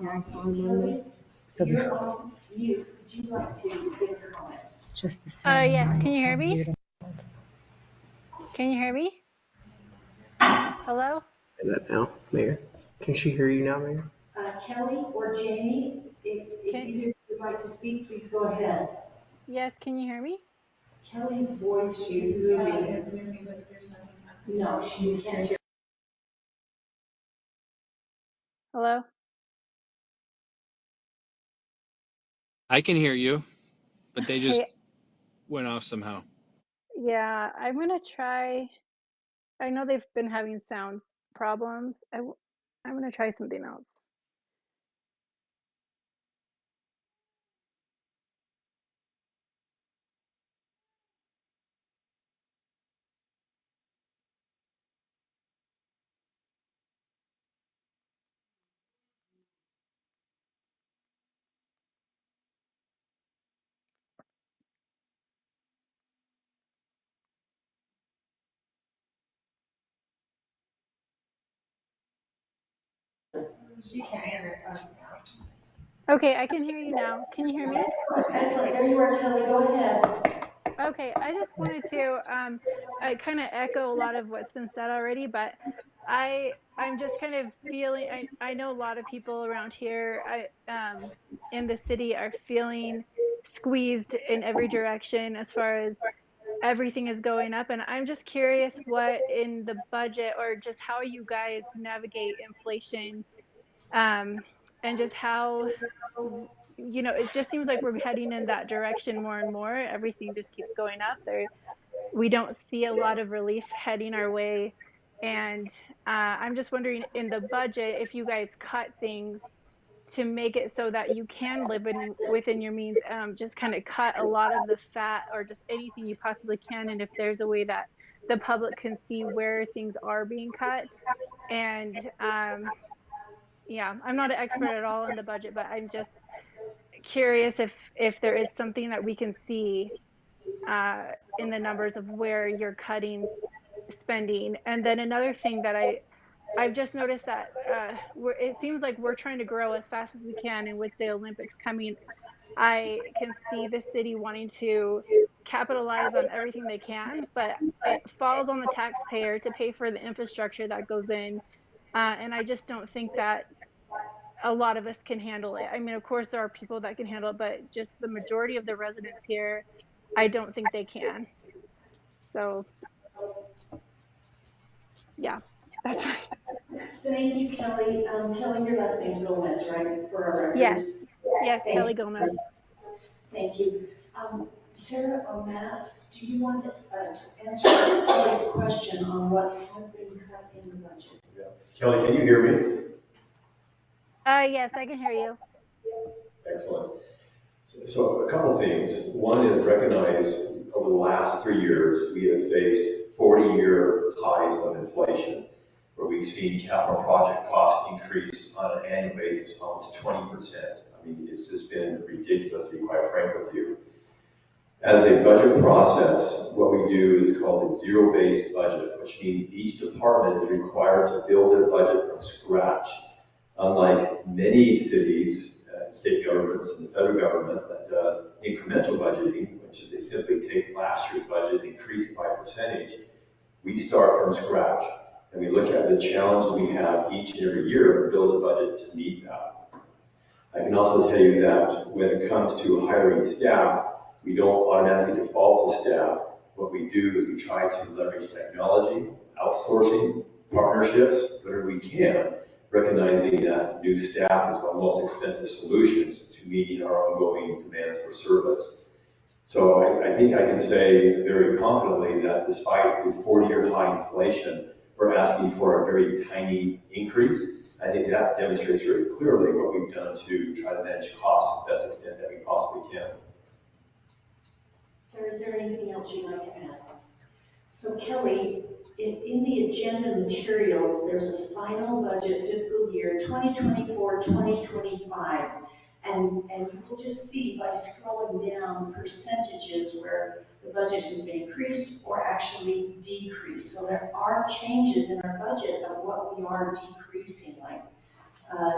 Yeah, I saw him on there. So You're before, on mute. Would you like to give a comment? just the sound. Yes, line, can it you hear sounds me? weird. Can you hear me? Hello? Is that now, Mayor? Can she hear you now, Mayor? Kelly or Jamie, if Can, either would like to speak, please go ahead. yes, can you hear me? Kelly's voice is She's moving. it's moving, but there's nothing happening. No, she can't hear. Hello? I can hear you, but they just Hey, went off somehow. yeah, I'm gonna try. I know they've been having sound problems. I'm gonna try something else. She can't hear us. Okay, I can hear you now. Can you hear me? Excellent, excellent. There you are, Kelly. Go ahead. Okay, I just wanted to I kind of echo a lot of what's been said already, but I'm just kind of feeling I know a lot of people around here in the city are feeling squeezed in every direction as far as everything is going up, and I'm just curious what in the budget or just how you guys navigate inflation, and just how it just seems like we're heading in that direction more and more. Everything just keeps going up. We don't see a lot of relief heading our way, and I'm just wondering in the budget if you guys cut things to make it so that you can live within your means, just kind of cut a lot of the fat or just anything you possibly can, and if there's a way that the public can see where things are being cut. And yeah, I'm not an expert at all in the budget, but I'm just curious if there is something that we can see in the numbers of where you're cutting spending. And then another thing that I've just noticed that it seems like we're trying to grow as fast as we can, and with the Olympics coming, I can see the city wanting to capitalize on everything they can, but it falls on the taxpayer to pay for the infrastructure that goes in. And I just don't think that a lot of us can handle it. I mean, of course, there are people that can handle it, but just the majority of the residents here, I don't think they can. So, yeah, that's Thank you, Kelly. Kelly, your last name's Gomez, right, for our yes, record? yes, Thank Kelly you. Gomez. Thank you. Sarah or Matt, do you want to answer Kelly's question on what has been cut in the budget? Yeah. Kelly, can you hear me? Yes, I can hear you. Excellent. So a couple of things. One is recognize over the last 3 years, we have faced 40-year highs of inflation, where we've seen capital project costs increase on an annual basis almost 20%. I mean, it's just been ridiculous, to be quite frank with you. As a budget process, what we do is called a zero-based budget, which means each department is required to build their budget from scratch. Unlike many cities, state governments, and the federal government that does incremental budgeting, which is they simply take last year's budget and increase it by a percentage, we start from scratch. And we look at the challenges we have each and every year and build a budget to meet that. I can also tell you that when it comes to hiring staff, we don't automatically default to staff. What we do is we try to leverage technology, outsourcing, partnerships, whatever we can, recognizing that new staff is one of the most expensive solutions to meeting our ongoing demands for service. So I think I can say very confidently that despite the 40-year high inflation, we're asking for a very tiny increase. I think that demonstrates very clearly what we've done to try to manage costs to the best extent that we possibly can. Sarah, is there anything else you'd like to add? So Kelly, in the agenda materials, there's a final budget fiscal year 2024-2025. And you will just see by scrolling down percentages where the budget has been increased or actually decreased. So there are changes in our budget of what we are decreasing, like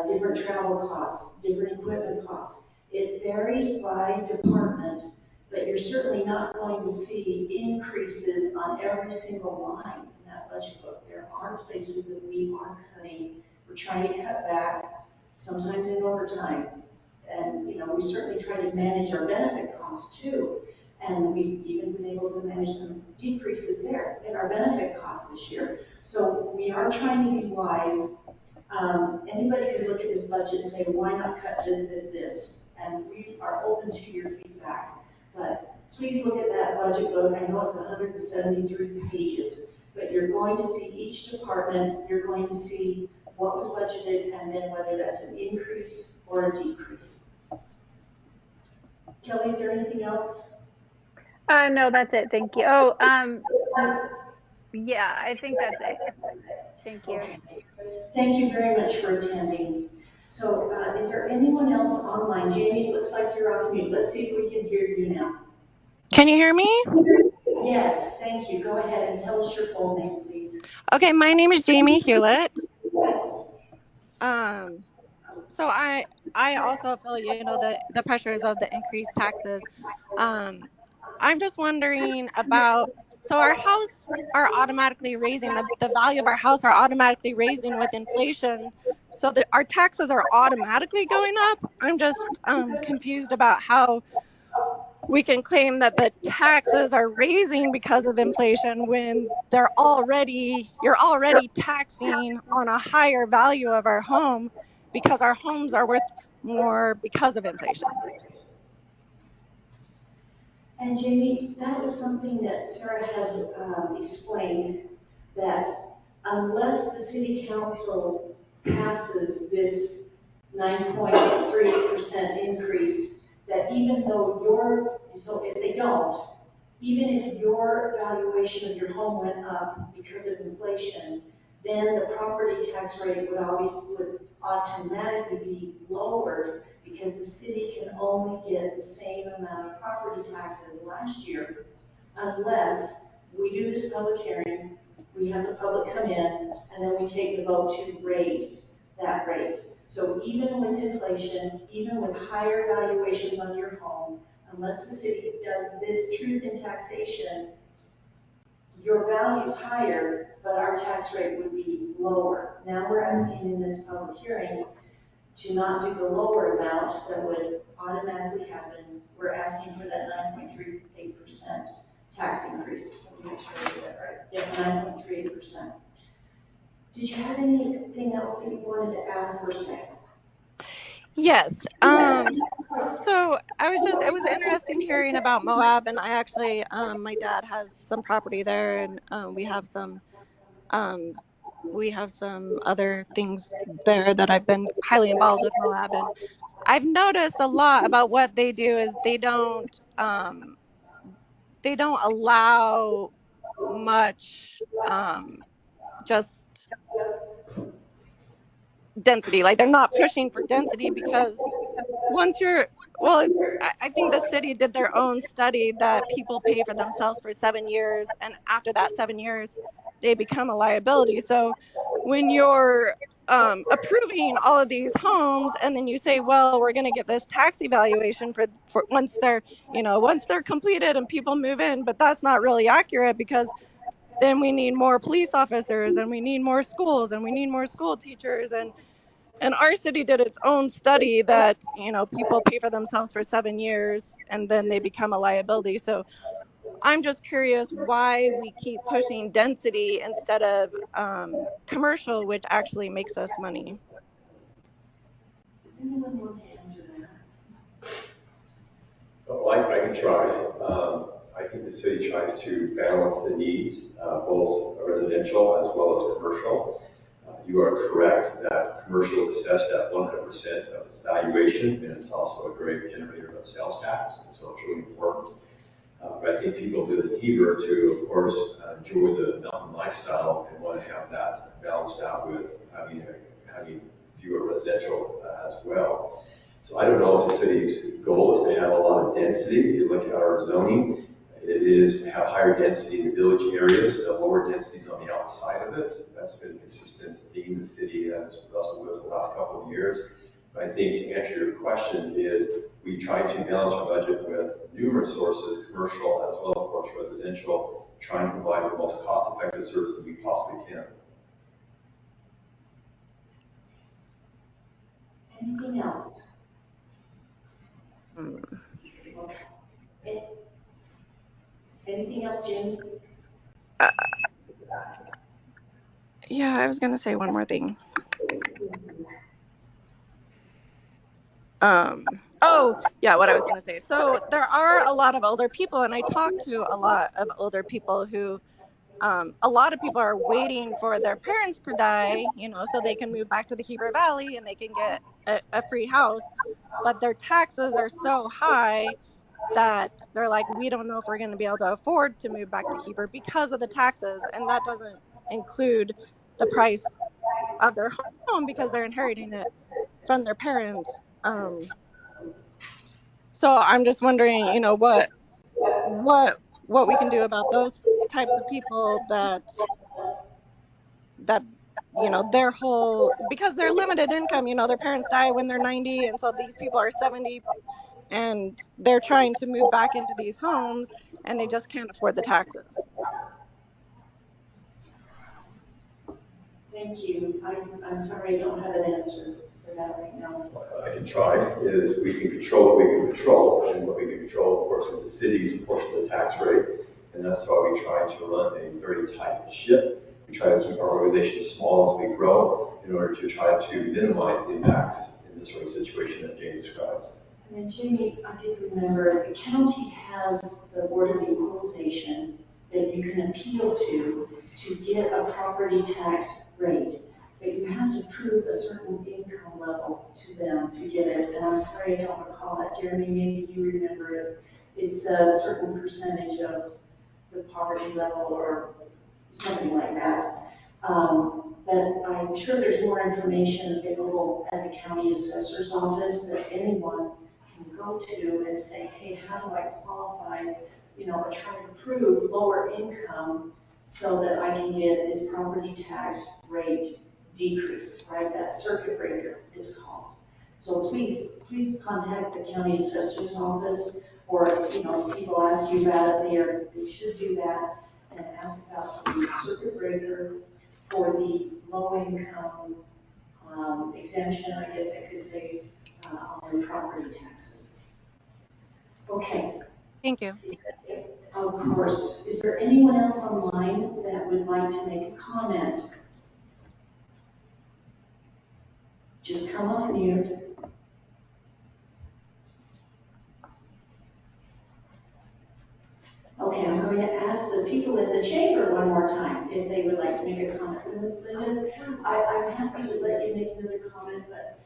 different travel costs, different equipment costs. It varies by department, but you're certainly not going to see increases on every single line in that budget book. There are places that we are cutting. We're trying to cut back, sometimes in overtime. And, we certainly try to manage our benefit costs too. And we've even been able to manage some decreases there in our benefit costs this year. So we are trying to be wise. Anybody could look at this budget and say, why not cut just this? And we are open to your feedback. But please look at that budget book. I know it's 173 pages, but you're going to see each department, you're going to see what was budgeted, and then whether that's an increase or a decrease. Kelly, is there anything else? No, that's it. Thank you. Yeah, I think that's it. Thank you. Okay. Thank you very much for attending. So is there anyone else online? Jamie, it looks like you're off mute. Let's see if we can hear you now. Can you hear me? Yes, thank you. Go ahead and tell us your full name, please. Okay, my name is Jamie Hewlett. So I also feel, the pressures of the increased taxes. I'm just wondering about, so our house are automatically raising, the value of our house are automatically raising with inflation. So that our taxes are automatically going up. I'm just confused about how we can claim that the taxes are raising because of inflation when you're already taxing on a higher value of our home because our homes are worth more because of inflation. And Jamie, that was something that Sarah had explained, that unless the city council passes this 9.3% increase, that even though so if they don't, even if your valuation of your home went up because of inflation, then the property tax rate would automatically be lowered because the city can only get the same amount of property taxes last year unless we do this public hearing, we have the public come in, and then we take the vote to raise that rate. So even with inflation, even with higher valuations on your home, unless the city does this truth in taxation, your value's higher, but our tax rate would be lower. Now we're asking in this public hearing to not do the lower amount that would automatically happen. We're asking for that 9.38% tax increase. Let me make sure I get that right. Yeah, 9.38%. Did you have anything else that you wanted to ask or say? Yes. So it was interesting hearing about Moab, and I actually, my dad has some property there, and um, we have some other things there that I've been highly involved with Moab, and I've noticed a lot about what they do is they don't allow much just density. Like they're not pushing for density because once you're well, I think the city did their own study that people pay for themselves for 7 years, and after that 7 years, they become a liability. So when you're approving all of these homes, and then you say, well, we're going to get this tax evaluation for once they're completed and people move in, but that's not really accurate because then we need more police officers and we need more schools and we need more school teachers, and our city did its own study that, people pay for themselves for 7 years and then they become a liability. So I'm just curious why we keep pushing density instead of commercial, which actually makes us money. Does anyone want to answer that? Well, I can try. I think the city tries to balance the needs, both residential as well as commercial. You are correct that commercial is assessed at 100% of its valuation, and it's also a great generator of sales tax, so it's really important. But I think people live in Heber to, of course, enjoy the mountain lifestyle and want to have that balanced out with having fewer residential as well. So I don't know if the city's goal is to have a lot of density. If you look at our zoning, it is to have higher density in the village areas, lower densities on the outside of it. That's been a consistent theme the city has wrestled with the last couple of years. But I think to answer your question is we try to balance our budget with numerous sources, commercial as well, of course, residential, trying to provide the most cost-effective service that we possibly can. Anything else? Mm. Okay. Anything else, Jamie? Uh, yeah, I was gonna say one more thing. Oh, yeah, what I was gonna say. So there are a lot of older people, and I talk to a lot of older people who, a lot of people are waiting for their parents to die, so they can move back to the Heber Valley and they can get a free house. But their taxes are so high that they're like, we don't know if we're going to be able to afford to move back to Heber because of the taxes. And that doesn't include the price of their home because they're inheriting it from their parents. So I'm just wondering, what we can do about those types of people that their whole, because they're limited income, their parents die when they're 90, and so these people are 70 and they're trying to move back into these homes and they just can't afford the taxes. Thank you. I'm sorry I don't have an answer for that right now. What I can try is we can control what we can control, and what we can control, of course, is the city's portion of the tax rate, and that's why we try to run a very tight ship. We try to keep our organization small as we grow in order to try to minimize the impacts in this sort of situation that Jane describes. And then Jamie, I did remember the county has the Board of Equalization that you can appeal to get a property tax rate. But you have to prove a certain income level to them to get it. And I'm sorry I don't recall that. Jeremy, maybe you remember it. It's a certain percentage of the poverty level or something like that. But I'm sure there's more information available at the county assessor's office that anyone can go to and say, hey, how do I qualify, or try to prove lower income so that I can get this property tax rate decrease, right? That circuit breaker, it's called. So please contact the county assessor's office, or, if people ask you about it, they should do that and ask about the circuit breaker for the low income exemption, I guess I could say, on their property taxes. Okay. Thank you. Of course. Is there anyone else online that would like to make a comment? Just come off mute. Okay, I'm going to ask the people in the chamber one more time if they would like to make a comment. Linda, I'm happy to let you make another comment, but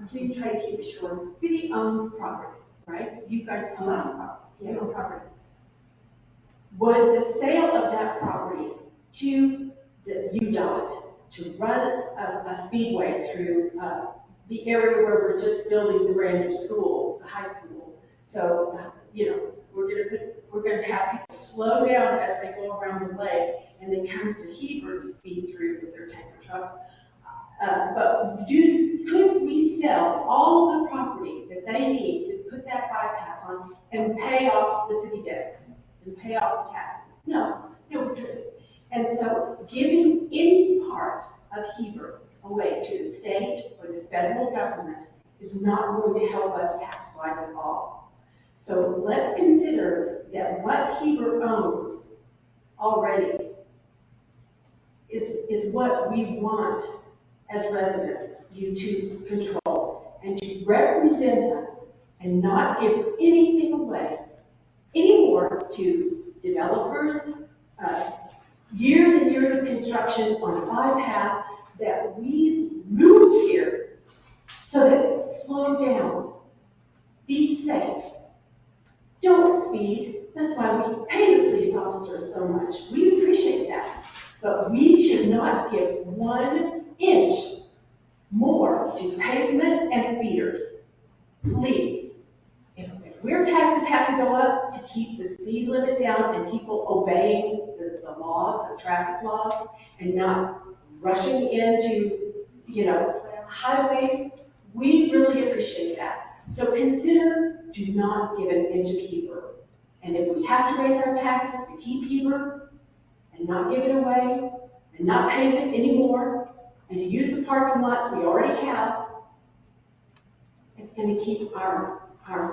please try to keep it short. City owns property, right? You guys own property. You own property. Would the sale of that property to the UDOT to run a speedway through the area where we're just building the brand new school, the high school? So, we're gonna have people slow down as they go around the lake and they come to Heber to speed through with their tanker trucks. But could we sell all of the property that they need to put that bypass on and pay off the city debts and pay off the taxes? No, we couldn't. And so giving any part of Heber away to the state or the federal government is not going to help us tax-wise at all. So let's consider that what Heber owns already is what we want as residents, you to control and to represent us and not give anything away anymore to developers, years and years of construction on a bypass that we moved here so that slow down, be safe, don't speed, That's why we pay the police officers so much. We appreciate that. But we should not give 1 inch more to pavement and speeders. Please. If our taxes have to go up to keep the speed limit down and people obeying the laws, the traffic laws, and not rushing into, highways, we really appreciate that. So consider, do not give an inch of Heber. And if we have to raise our taxes to keep Heber and not give it away and not pave it anymore and to use the parking lots we already have, it's going to keep our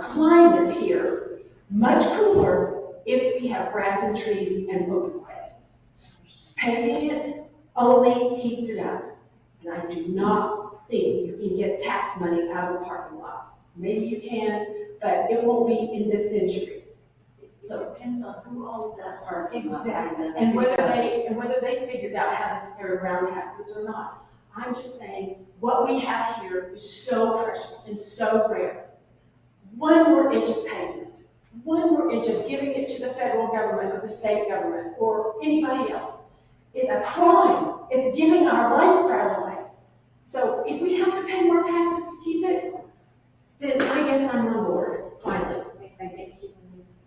climate here much cooler if we have grass and trees and open space. Paving it only heats it up. And I do not think you can get tax money out of a parking lot. Maybe you can, but it won't be in this century. So it depends on who owns that parking lot. Exactly. And whether they figured out how to spare ground taxes or not. I'm just saying, what we have here is so precious and so rare. 1 more inch of pavement, 1 more inch of giving it to the federal government or the state government or anybody else is a crime. It's giving our lifestyle away. So if we have to pay more taxes to keep it, then I guess I'm on board, finally. Thank you.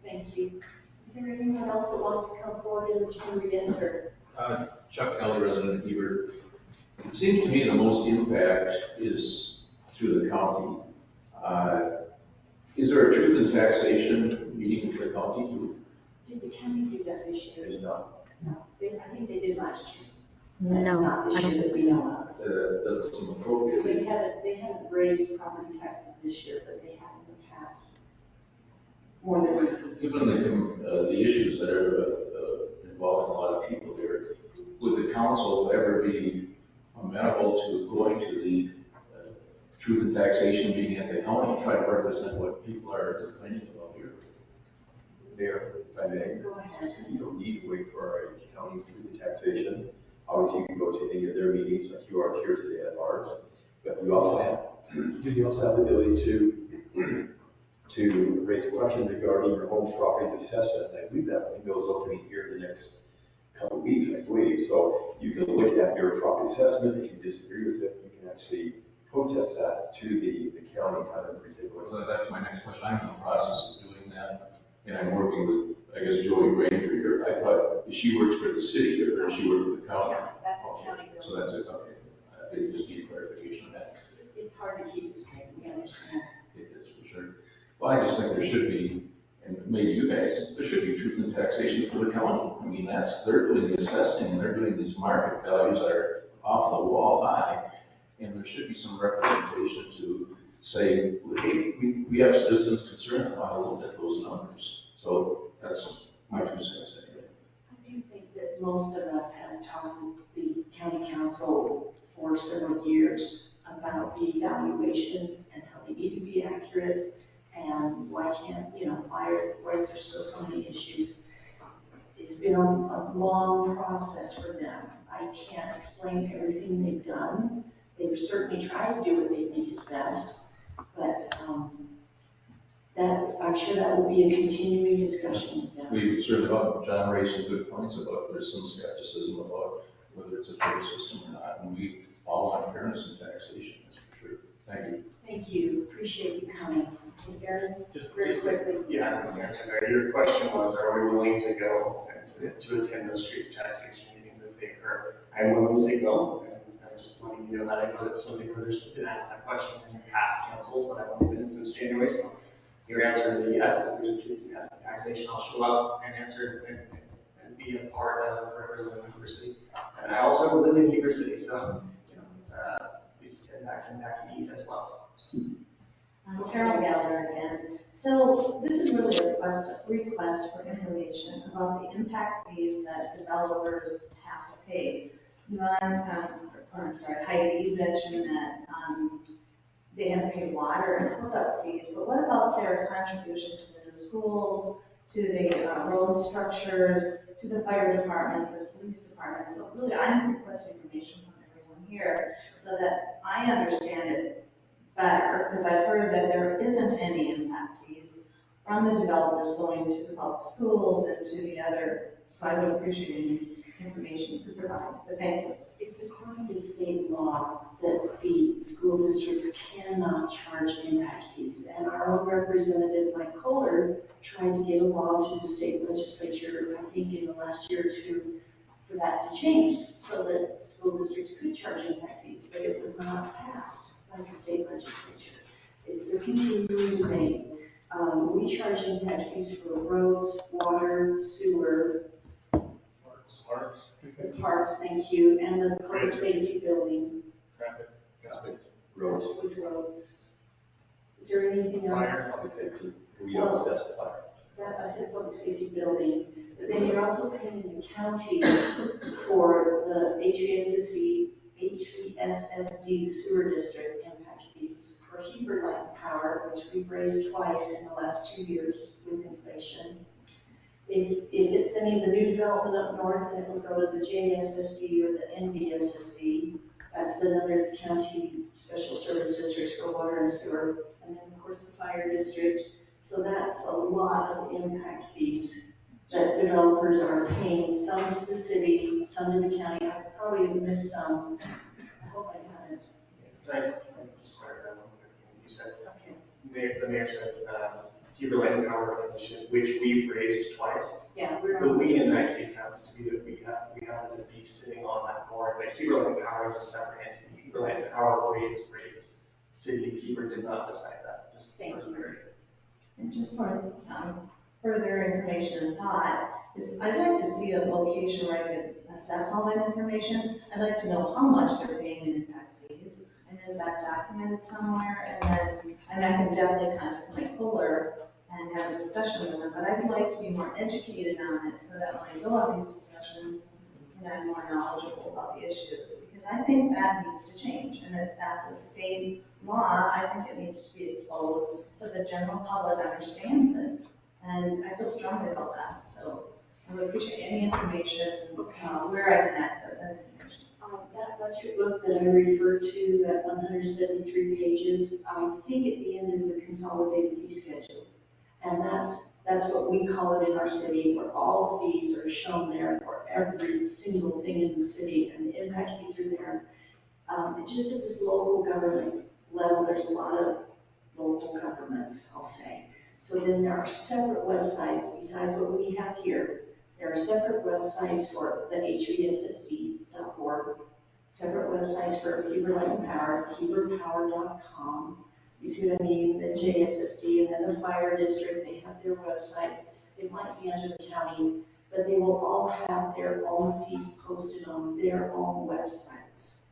Thank you. Is there anyone else that wants to come forward in the chamber? Yes, sir. Chuck Kelly, resident of Heber. It seems to me the most impact is through the county. Is there a truth in taxation meeting for the county too? Did the county do that this year? They did not. No, I think they did last year. No, Not this I don't year that think we so. know of. Doesn't seem So appropriate. they haven't raised property taxes this year, but they have in the past more than we. Given the issues that are involving a lot of people here, would the council ever be amenable to going to the truth and taxation meeting at the county and try to represent what people are complaining about here? Mayor, if I may, you don't need to wait for a county truth and taxation. Obviously, you can go to any of their meetings like you are here today at ours, but you also have the ability to raise questions regarding your home property's assessment. And I believe that window is opening here in the next couple of weeks, I believe. So you can look at your property assessment. If you disagree with it, you can actually protest that to the county kind of particular. Well, that's my next question. I'm in the process of doing that, and I'm working with, I guess, Joey Granger here. I thought she works for the city or she works for the county. Yeah, that's the county bill. So that's it, okay. I just need clarification on that. It's hard to keep it straight, we understand. It is for sure. Well, I just think there should be, and maybe you guys, there should be truth in taxation for the county. I mean, they're doing the assessing and they're doing these market values that are off the wall high. And there should be some representation to say, hey, we have citizens concerned about a little bit those numbers. So that's my 2 cents anyway. I do think that most of us have talked with the county council for several years about the evaluations and how they need to be accurate and why is there still so many issues. It's been a long process for them. I can't explain everything they've done. They've certainly tried to do what they think is best, but I'm sure that will be a continuing discussion with them. We certainly about John raised some good points about there's some skepticism about whether it's a fair system or not, and we all want fairness in taxation, that's for sure. Thank you. Thank you. Appreciate you coming. Aaron, just very quickly. Yeah, your question was, are we willing to go and to attend those street taxation meetings if they occur? I'm willing to go. I'm just letting you know that I know that some people have been asked that question in past councils, but I've only been since January, so your answer is yes. If there's a truth in taxation, I'll show up and answer and be a part of representing Heber City. And I also live in Heber City, so we send back to eat as well. So. Carol Gallagher again. So this is really a request for information about the impact fees that developers have to pay. Heidi, you mentioned that they have to pay water and hookup fees, but what about their contribution to the schools, to the road structures, to the fire department, the police department? So really, I'm requesting information from everyone here so that I understand it better, because I've heard that there isn't any impact fees. from the developers going to the public schools and to the other. So I would appreciate any information you could provide, but thanks. It's according to state law that the school districts cannot charge impact fees. And our own representative, Mike Kohler, tried to get a law through the state legislature, I think in the last year or two, for that to change so that school districts could charge impact fees, but it was not passed by the state legislature. It's a continuing debate. We charge impact fees for roads, water, sewer, the parks, thank you, and the public safety building. Traffic. Roads. With roads. Is there anything else? Fire, public safety. We don't assess the fire. That, I said public safety building, but then you're also paying the county for the HVSSD, the sewer district impact fees for Heber Light and Power, which we've raised twice in the last 2 years with inflation. If it's any of the new development up north, then it will go to the JSSD or the NBSSD. That's the other county special service districts for water and sewer. And then, of course, the fire district. So that's a lot of impact fees that developers are paying, some to the city, some to the county. I probably missed some. I hope I haven't. Just clarify one quick thing. You said, the mayor said, Heber Light and Power initiative, which we've raised twice. Yeah, we're The on. we in that case happens to be that we happen to be sitting on that board, but Heber Light and Power is a separate entity. Heber Light and Power raised rates. City of Heber did not decide that. Just Thank you. And just for further information and thought, is I'd like to see a location where I can assess all that information. I'd like to know how much they're paying in impact fees, and is that documented somewhere? And I can definitely contact Mike Kohler and have a discussion with them, but I'd like to be more educated on it so that when I go on these discussions, I'm more knowledgeable about the issues, because I think that needs to change, and if that's a state law, I think it needs to be exposed so the general public understands it, and I feel strongly about that, so I would appreciate any information where I can access that information. That budget book that I referred to, that 173 pages, I think at the end is the consolidated fee schedule. And that's what we call it in our city, where all the fees are shown there for every single thing in the city, and the impact fees are there. Just at this local government level, there's a lot of local governments, I'll say. So then there are separate websites besides what we have here. There are separate websites for the hvssd.org, separate websites for Heber Light and Power, heberpower.com. You see what I mean? The JSSD and then the fire district, they have their website. It might be under the county, but they will all have their own fees posted on their own websites.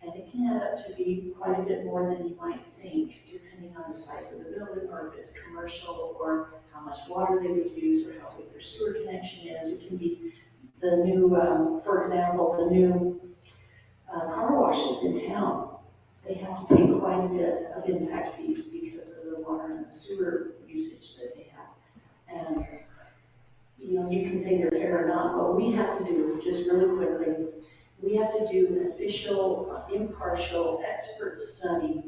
And it can add up to be quite a bit more than you might think, depending on the size of the building, or if it's commercial, or how much water they would use, or how big their sewer connection is. It can be the new, for example, the new car washes in town. They have to pay quite a bit of impact fees because of the water and the sewer usage that they have. And, you can say they're fair or not, but we have to do, just really quickly, we have to do an official, impartial, expert study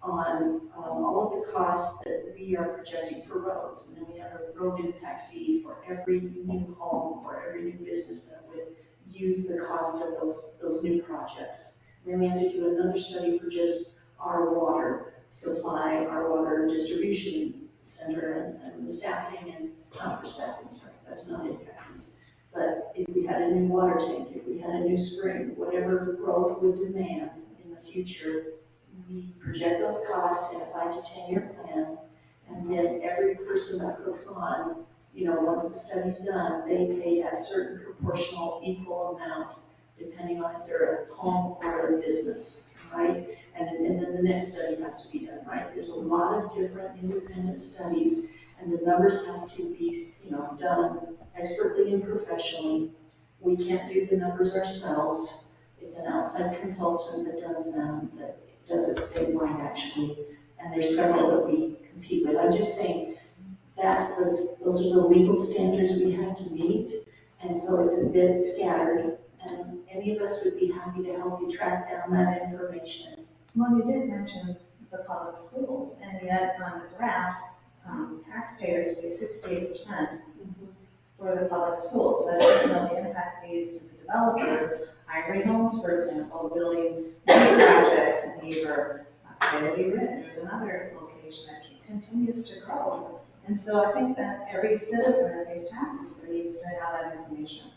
on all of the costs that we are projecting for roads. And then we have a road impact fee for every new home or every new business that would use the cost of those new projects. Then we have to do another study for just our water supply, our water distribution center, and the staffing, and not for staffing, sorry, that's not impact fees. But if we had a new water tank, if we had a new spring, whatever growth would demand in the future, we project those costs in a 5 to 10 year plan, and then every person that hooks on, once the study's done, they pay a certain proportional equal amount, depending on if they're a home or a business, right? And then the next study has to be done, right? There's a lot of different independent studies, and the numbers have to be, done expertly and professionally. We can't do the numbers ourselves. It's an outside consultant that does them, that does it statewide actually, and there's several that we compete with. I'm just saying, those are the legal standards we have to meet, and so it's a bit scattered, and any of us would be happy to help you track down that information. Well, you did mention the public schools, and yet on the draft, taxpayers pay 68% for the public schools. So I'd like to know the impact fees to the developers, Ivory Homes, for example, building new projects in Heber, Coyote Ridge, there's another location that continues to grow. And so I think that every citizen that pays taxes needs to have that information.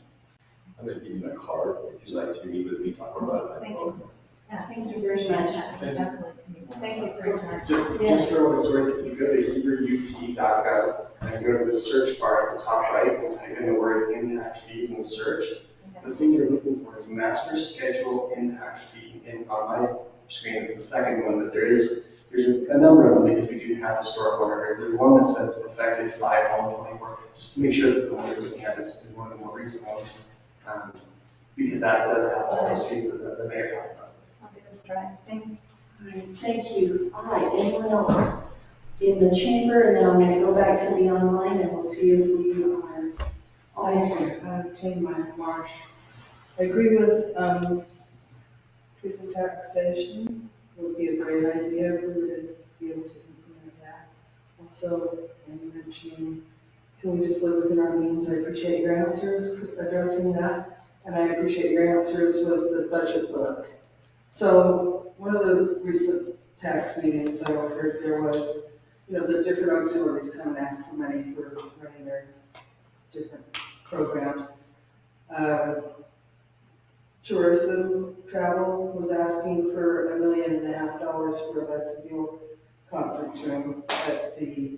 I'm going to use my card if you'd like to meet with me, talk about it. Thank you. Yeah, thank you very much. Definitely. Thank you for your time. Just for what it's worth, if you go to heberut.gov and go to the search bar at the top right and type in the word impact fees and search, the thing you're looking for is master schedule impact fee. And on my screen is the second one, but there's a number of them because we do have historical records. There's one that says effective 5/1/24. Just to make sure that the one you're looking at is one of the more recent ones. Because that does have all the histories that the mayor talked about. I'll give it a try. Thanks. All right, thank you. All right, anyone else in the chamber? And then I'm going to go back to the online and we'll see if we are almost there. Jane Marsh. I agree with truth and taxation. It would be a great idea if we were to be able to implement that. Also, you mentioning, can we just live within our means? I appreciate your answers addressing that. And I appreciate your answers with the budget book. So one of the recent tax meetings I heard there was, the different auxiliaries come and ask for money for running their different programs. Tourism travel was asking for $1.5 million for a vestibule conference room at the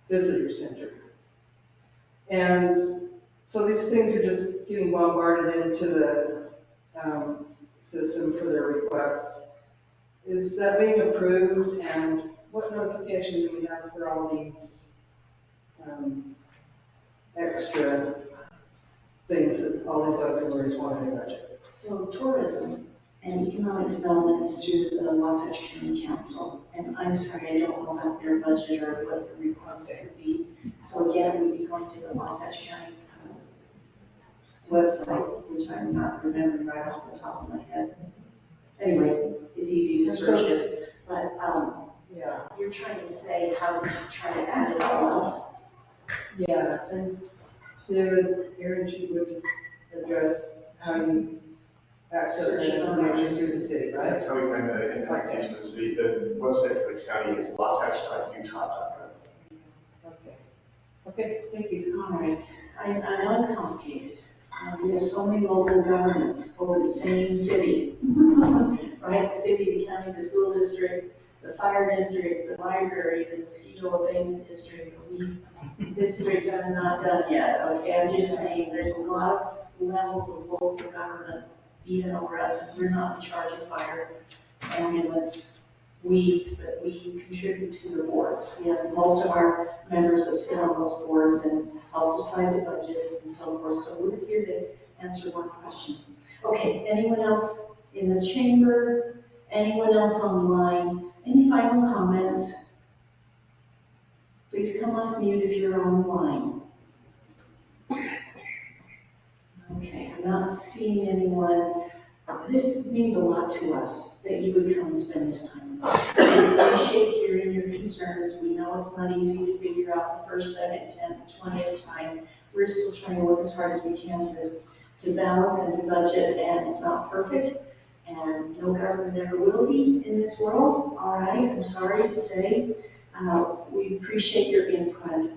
visitor center. And so these things are just getting bombarded into the system for their requests. Is that being approved, and what notification do we have for all these extra things that all these auxiliaries want in their budget? So tourism and economic development is through the Wasatch County Council. And I'm sorry, I don't know about their budget or what the request would be. So again, we'd be going to the Wasatch County website, which I'm not remembering right off the top of my head. Anyway, it's easy to search it. But yeah, you're trying to say how to try to add it all up. Yeah, and Aaron, she would just address how you access that information through the city, right? That's how we find the impact fees for the city. The website for the county is wasatch.utah.gov. Okay, thank you. All right. I know it's complicated. We have so many local governments over the same city, right? The city, the county, the school district, the fire district, the library, the mosquito abatement district, the weed district, I'm not done yet, okay? I'm just saying there's a lot of levels of local government, even over us, and we're not in charge of fire, ambulance, weeds, but we contribute to the boards. We have most of our members that sit on those boards and help decide the budgets and so forth. So we're here to answer more questions. Okay, anyone else in the chamber? Anyone else online? Any final comments? Please come off mute if you're online. Okay, I'm not seeing anyone. This means a lot to us that you would come and spend this time. We appreciate hearing your concerns. We know it's not easy to figure out the first, second, 10th, 20th time. We're still trying to work as hard as we can to balance and to budget, and it's not perfect. And no government ever will be in this world. All right, I'm sorry to say. We appreciate your input.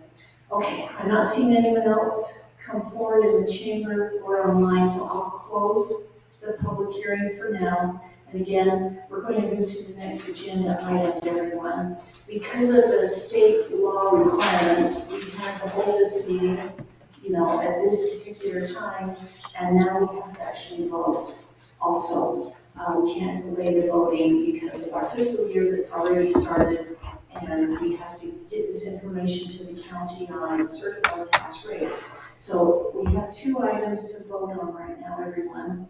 Okay, I'm not seeing anyone else come forward in the chamber or online, so I'll close the public hearing for now. And again, we're going to move to the next agenda items, everyone. Because of the state law requirements, we had to hold this meeting, at this particular time, and now we have to actually vote also. We can't delay the voting because of our fiscal year that's already started, and we have to get this information to the county on certified tax rate. So we have two items to vote on right now, everyone.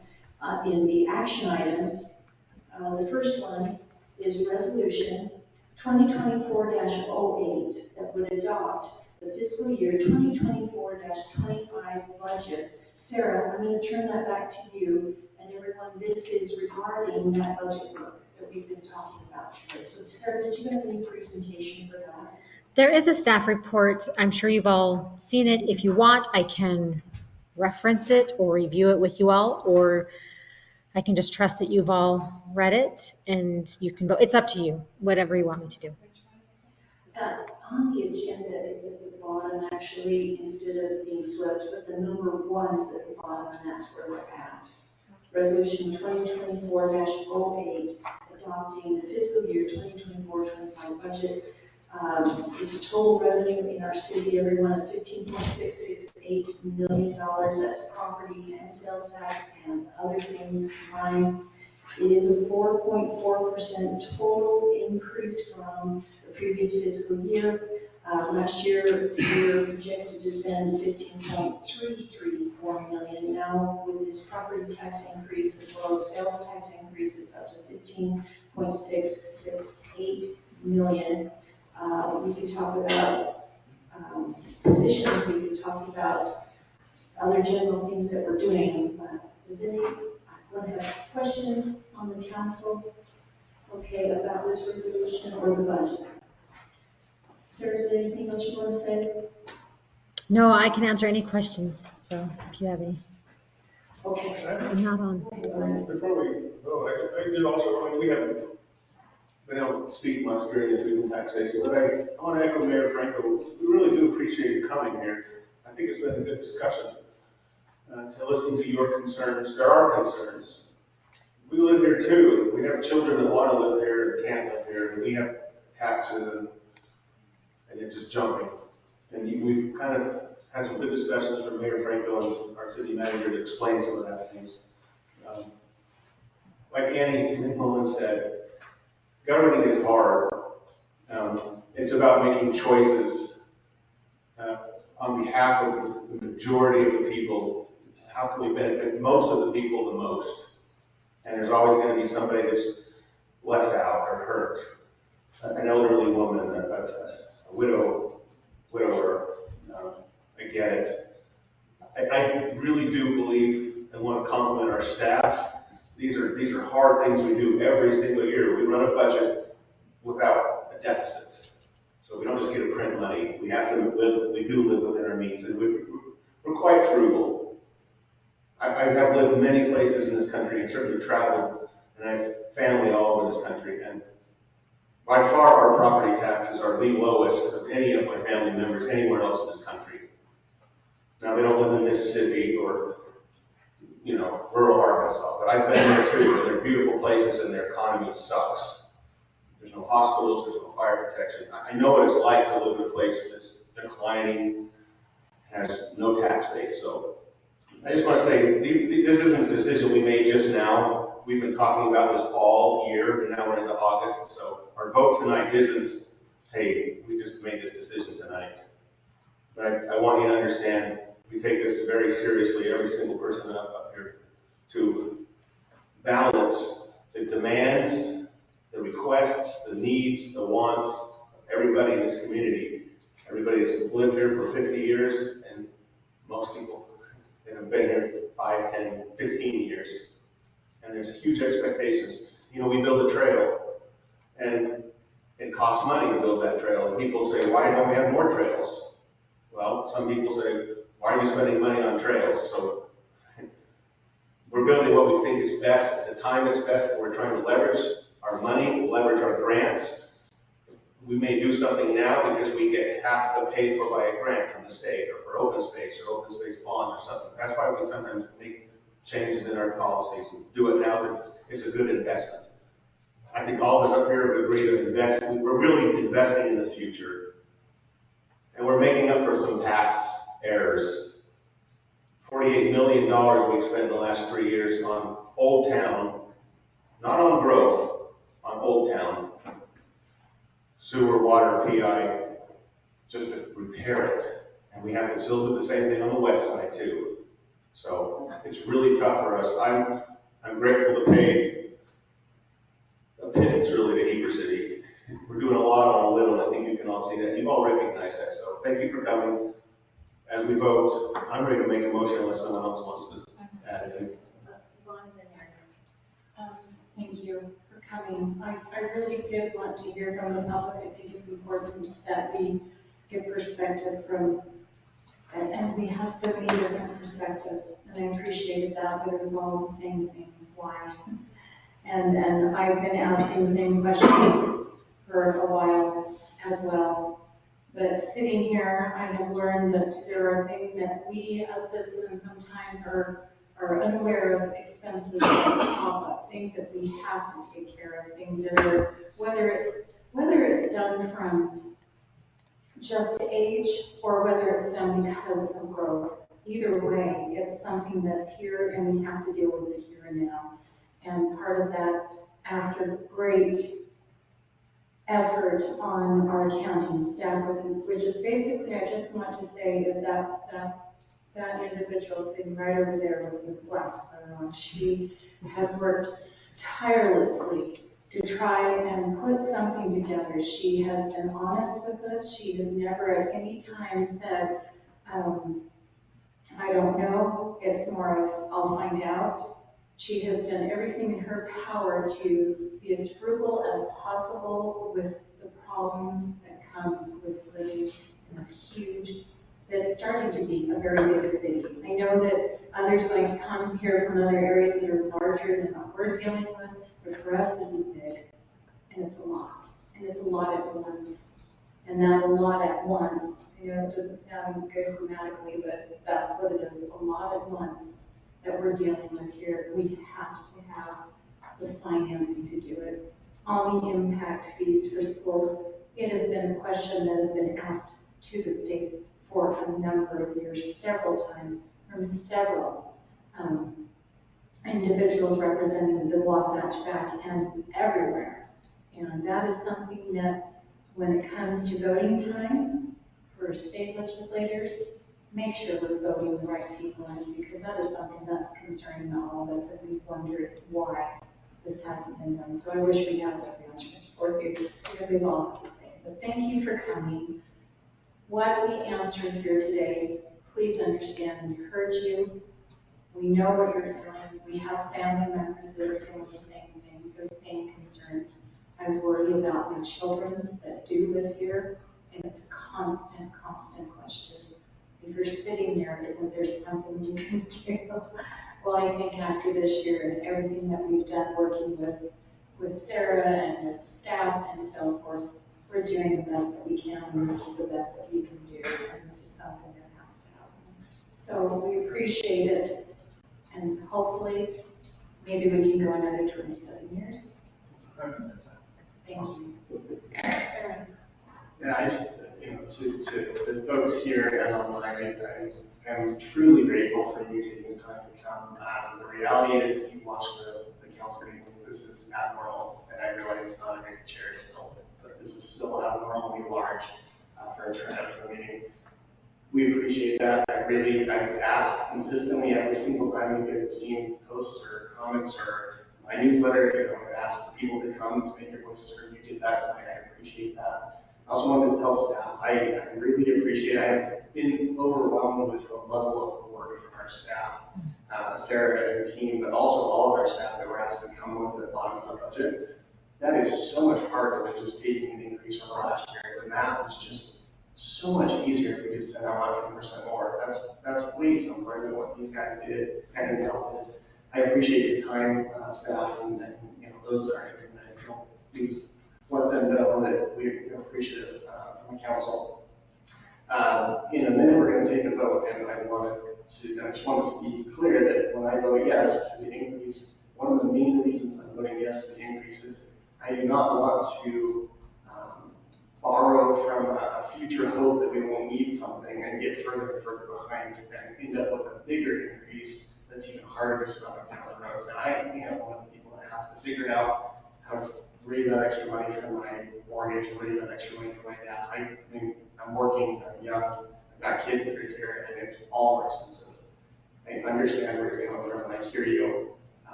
In the action items, the first one is resolution 2024-08 that would adopt the fiscal year 2024-25 budget. Sarah, I'm going to turn that back to you. And everyone, this is regarding that budget book that we've been talking about today. So Sarah, did you have any presentation for that? There is a staff report. I'm sure you've all seen it. If you want, I can reference it or review it with you all, or I can just trust that you've all read it and you can vote. It's up to you, whatever you want me to do. On the agenda, it's at the bottom actually, instead of being flipped, but the number 1 is at the bottom, and that's where we're at. Resolution 2024-08, adopting the fiscal year 2024-25 budget. It's a total revenue in our city, everyone, of $15.668 million. That's property and sales tax and other things combined. It is a 4.4% total increase from the previous fiscal year. Last year, we were projected to spend $15.334 million. Now, with this property tax increase as well as sales tax increase, it's up to $15.668 million. We could talk about positions. We could talk about other general things that we're doing. But does anyone have questions on the council? Okay, about this resolution or the budget? Sarah, is there anything else you want to say? No, I can answer any questions, so if you have any. Okay. I'm not on. Before we go, I did also, we haven't been able to speak much during the truth and taxation, but I want to echo Mayor Franco. We really do appreciate you coming here. I think it's been a good discussion to listen to your concerns. There are concerns. We live here too. We have children that want to live here and can't live here, and we have taxes and it's just jumping. And we've kind of had some good discussions from Mayor Franco and our city manager to explain some of that things. Like Annie Mullen said, governing is hard. It's about making choices on behalf of the majority of the people. How can we benefit most of the people the most? And there's always going to be somebody that's left out or hurt. An elderly woman, a widower. I get it. I really do believe and want to compliment our staff. These are hard things we do every single year. We run a budget without a deficit. So we don't just get to print money. We have to live, we do live within our means, and we're quite frugal. I have lived many places in this country and certainly traveled, and I have family all over this country. And by far, our property taxes are the lowest of any of my family members anywhere else in this country. Now, they don't live in Mississippi or, rural Arkansas, but I've been there too, and they're beautiful places and their economy sucks. There's no hospitals, there's no fire protection. I know what it's like to live in a place that's declining, has no tax base. So I just want to say, this isn't a decision we made just now. We've been talking about this all year, and now we're into August. So our vote tonight isn't, hey, we just made this decision tonight. But I want you to understand, we take this very seriously, every single person up here, to balance the demands, the requests, the needs, the wants of everybody in this community. Everybody that's lived here for 50 years, and most people that have been here 5, 10, 15 years. And there's huge expectations. We build a trail, and it costs money to build that trail. And people say, why don't we have more trails? Well, some people say, why are you spending money on trails? So we're building what we think is best at the time it's best, and we're trying to leverage our money, leverage our grants. We may do something now because we get half of it paid for by a grant from the state, or for open space bonds or something. That's why we sometimes make changes in our policies and do it now because it's a good investment. I think all of us up here would agree to invest. We're really investing in the future. And we're making up for some past errors. $48 million we've spent in the last 3 years on Old Town, not on growth, on Old Town. Sewer, water, PI, just to repair it. And we have to still do the same thing on the west side too. So it's really tough for us. I'm grateful to pay a pittance really to Heber City. We're doing a lot on a little. I think you can all see that. You've all recognized that. So thank you for coming. As we vote, I'm ready to make a motion unless someone else wants to add anything. Thank you for coming. I really did want to hear from the public. I think it's important that we get perspective from, and we had so many different perspectives, and I appreciated that, but it was all the same thing, why? And I've been asking the same question for a while as well. But sitting here, I have learned that there are things that we as citizens sometimes are unaware of, expenses that pop up, things that we have to take care of, things that are, whether it's done from just age or whether it's done because of growth. Either way, it's something that's here and we have to deal with it here and now. And part of that, after great effort on our accounting staff, which is basically, I just want to say, is that individual sitting right over there with the black sweater on, she has worked tirelessly to try and put something together. She has been honest with us. She has never at any time said, I don't know. It's more of, I'll find out. She has done everything in her power to be as frugal as possible with the problems that come with living in a huge, that's starting to be a very big city. I know that others might come here from other areas that are larger than what we're dealing with, but for us, this is big, and it's a lot, and it's a lot at once. And not a lot at once. I know it doesn't sound good grammatically, but that's what it is, a lot at once that we're dealing with here. We have to have the financing to do it. On the impact fees for schools, it has been a question that has been asked to the state for a number of years, several times, from several individuals representing the Wasatch Back and everywhere. And that is something that when it comes to voting time for state legislators, make sure we're voting the right people in, because that is something that's concerning all of us, and we've wondered why this hasn't been done. So I wish we had those answers for you, because we've all had the same. But thank you for coming. What we answered here today, please understand, encourage you. We know what you're feeling. We have family members that are feeling the same thing, the same concerns. I worry about my children that do live here, and it's a constant question. If you're sitting there, isn't there something you can do? Well, I think after this year and everything that we've done working with Sarah and with staff and so forth, we're doing the best that we can, and this is the best that we can do, and this is something that has to happen. So we appreciate it. And hopefully, maybe we can go another 27 years. Thank you. Aaron. Yeah, I just, to the folks here and online, I am truly grateful for you taking the time to come. The reality is, if you watch the council meetings, this is abnormal, and I realize not every chair is filled, but this is still abnormally large for a turnout for a meeting. We appreciate that. I've asked consistently every single time we get seen posts or comments or my newsletter, I've asked people to come to make your voices heard. You did that tonight. I appreciate that. I also wanted to tell staff, I really appreciate it. I have been overwhelmed with the level of work from our staff, Sarah and her team, but also all of our staff that were asked to come with the bottom of the budget. That is so much harder than just taking an increase from last year. The math is just so much easier if we could send out 10% more. That's way simpler than what these guys did and y'all did. I appreciate your time, staff, and those that are here tonight. Please let them know that we're appreciative from the council. In a minute, we're going to take a vote, and I just wanted to be clear that when I vote yes to the increase, one of the main reasons I'm voting yes to the increase is I do not want to borrow from a future hope that we won't need something and get further and further behind and end up with a bigger increase that's even harder to stomach down the road. And I'm one of the people that has to figure out how to raise that extra money for my mortgage, raise that extra money for my gas. I'm working, I'm young, I've got kids that are here, and it's all expensive. I understand where you're coming from, and I hear you.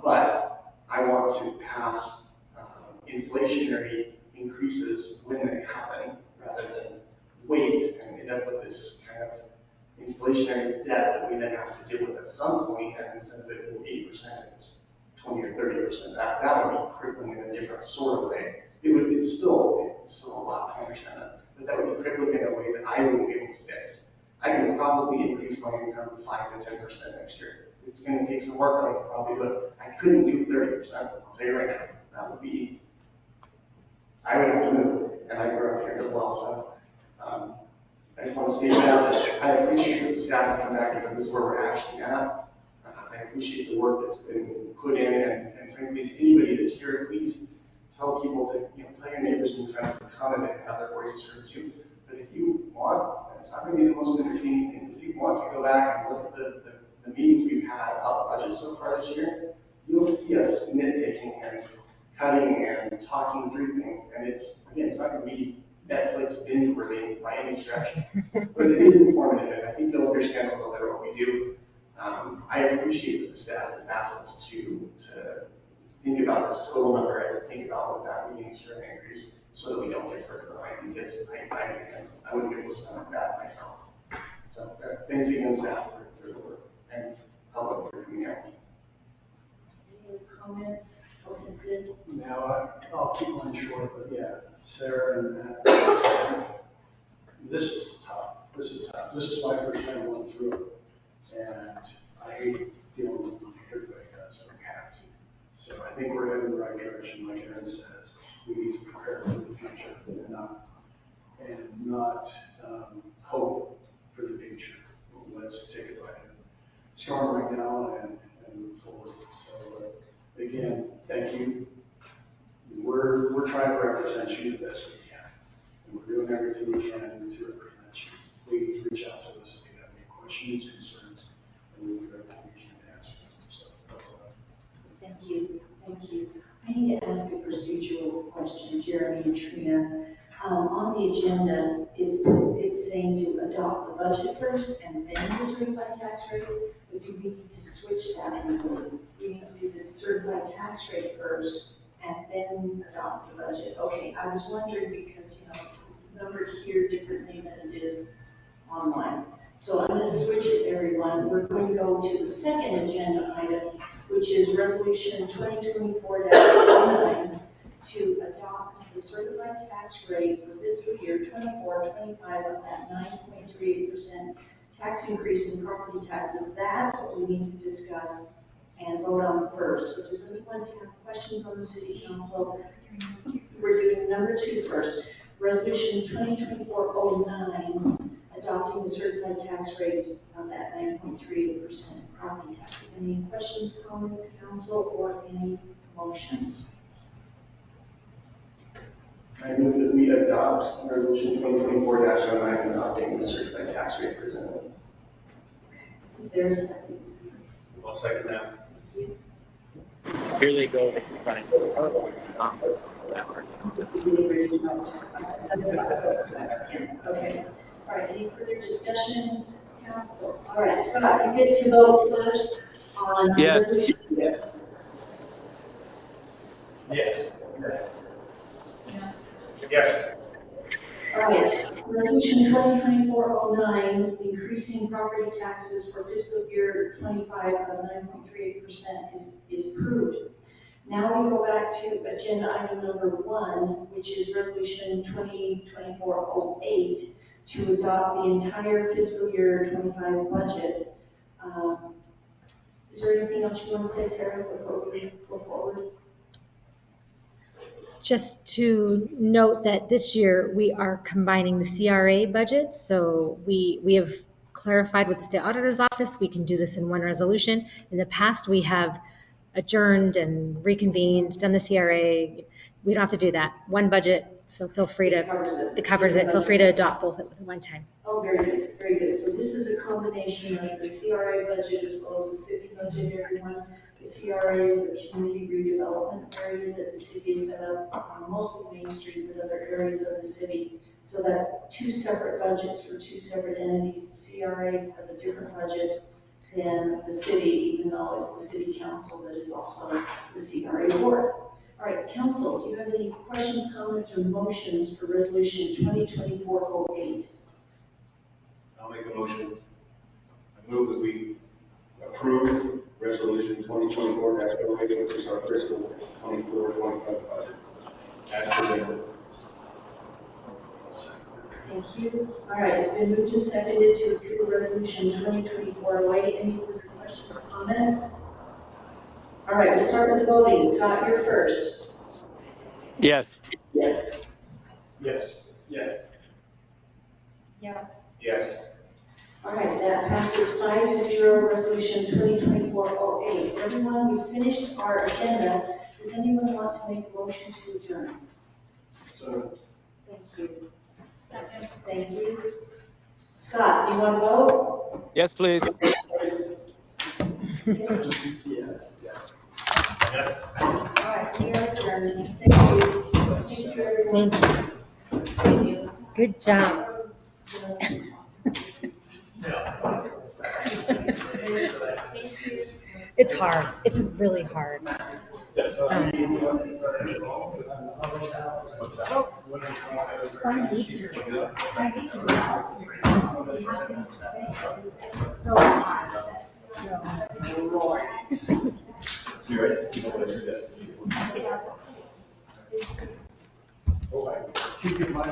But I want to pass inflationary increases when they happen, rather than wait and end up with this kind of inflationary debt that we then have to deal with at some point, and instead of it being 8%, it's 20 or 30%. That would be crippling in a different sort of way. It's still a lot, 20%, but that would be crippling in a way that I wouldn't be able to fix. I can probably increase my income 5 to 10% next year. It's going to take some work, I could probably do it. I couldn't do 30%, I'll tell you right now. That would be, I would have to move, and I grew up here as well, so I just want to state that I appreciate that the staff has come back and said this is where we're actually at. I appreciate the work that's been put in, and frankly, to anybody that's here, please tell people to, tell your neighbors and friends to come and have their voices heard too. But if you want, it's not going to be the most entertaining thing. If you want to go back and look at the meetings we've had about the budget so far this year, you'll see us nitpicking and cutting and talking through things. And it's not going to be Netflix binge worthy by any stretch, but it is informative, and I think you'll understand a little bit what we do. I appreciate that the staff has asked us to think about this total number and think about what that means for an increase so that we don't get further behind, because I wouldn't be able to stomach that myself. So thanks again, staff, for the work, and public for coming out. Any other comments? Sid? Now, I'll keep mine short, but yeah, Sarah and Matt, this was tough. This is tough. This is my first time going through it. And I hate dealing with money. Everybody does, but we have to. So I think we're heading in the right direction. Like Aaron says, we need to prepare for the future and not hope for the future. Let's take it by storm right now and move forward. So again, thank you. We're trying to represent you the best we can. And we're doing everything we can to represent you. Please reach out to us if you have any questions, concerns, and we'll do everything we can to answer them. So that's all. Thank you. Thank you. I need to ask a procedural question, Jeremy and Trina. On the agenda, it's saying to adopt the budget first and then the certified tax rate. But do we need to switch that anymore? We need to do the certified tax rate first and then adopt the budget. Okay, I was wondering because it's numbered here differently than it is online. So I'm going to switch it, everyone. We're going to go to the second agenda item, which is Resolution 2024-09 to adopt the certified tax rate for fiscal year 24-25 of that 9.38% tax increase in property taxes. That's what we need to discuss and vote on first. So does anyone have questions on the City Council? We're doing number 2 first. Resolution 2024-09, adopting the certified tax rate of that 9.38% property taxes. Any questions, comments, council, or any motions? I move that we adopt Resolution 2024-09, adopting the certified tax rate presented. Is there a second? I'll second that. Thank you. Here they go. Okay. All right, any further discussion, council? All right, Scott, you get to vote first on Yes. resolution. Yes. Yes. Yes. All right, resolution 2024-09, increasing property taxes for fiscal year 25 of 9.38% is approved. Now we go back to agenda item number 1, which is resolution 2024-08 to adopt the entire fiscal year 25 budget. Is there anything else you want to say, Sarah, before we go forward? Just to note that this year we are combining the CRA budget. So we have clarified with the state auditor's office, we can do this in one resolution. In the past, we have adjourned and reconvened, done the CRA. We don't have to do that. One budget, so feel free to, it covers it. Feel free to adopt both at one time. Oh, very good, very good. So this is a combination of the CRA budget as well as the city budget, everyone. The CRA is the community redevelopment area that the city has set up on mostly Main Street, but other areas of the city. So that's 2 separate budgets for 2 separate entities. The CRA has a different budget than the city, even though it's the city council that is also the CRA board. All right, council, do you have any questions, comments, or motions for resolution 2024-08? I'll make a motion. I move that we approve resolution 2024-08, which is our fiscal 24-25 budget, as presented. Thank you. All right, it's been moved and seconded to approve resolution 2024-08. Any further questions or comments? All right, we'll start with the voting. Scott, you're first. Yes. Yes. Yes. Yes. Yes. All right, that passes 5-0, resolution 2024-08. Everyone, we finished our agenda. Does anyone want to make a motion to adjourn? So. Thank you. Second. Thank you. Scott, do you want to vote? Yes, please. Yes. Yes. All right, we are adjourned. Thank you. Thank you, everyone. Thank you. Good job. It's hard. It's really hard. You're right. You know what I said. Keep your mind.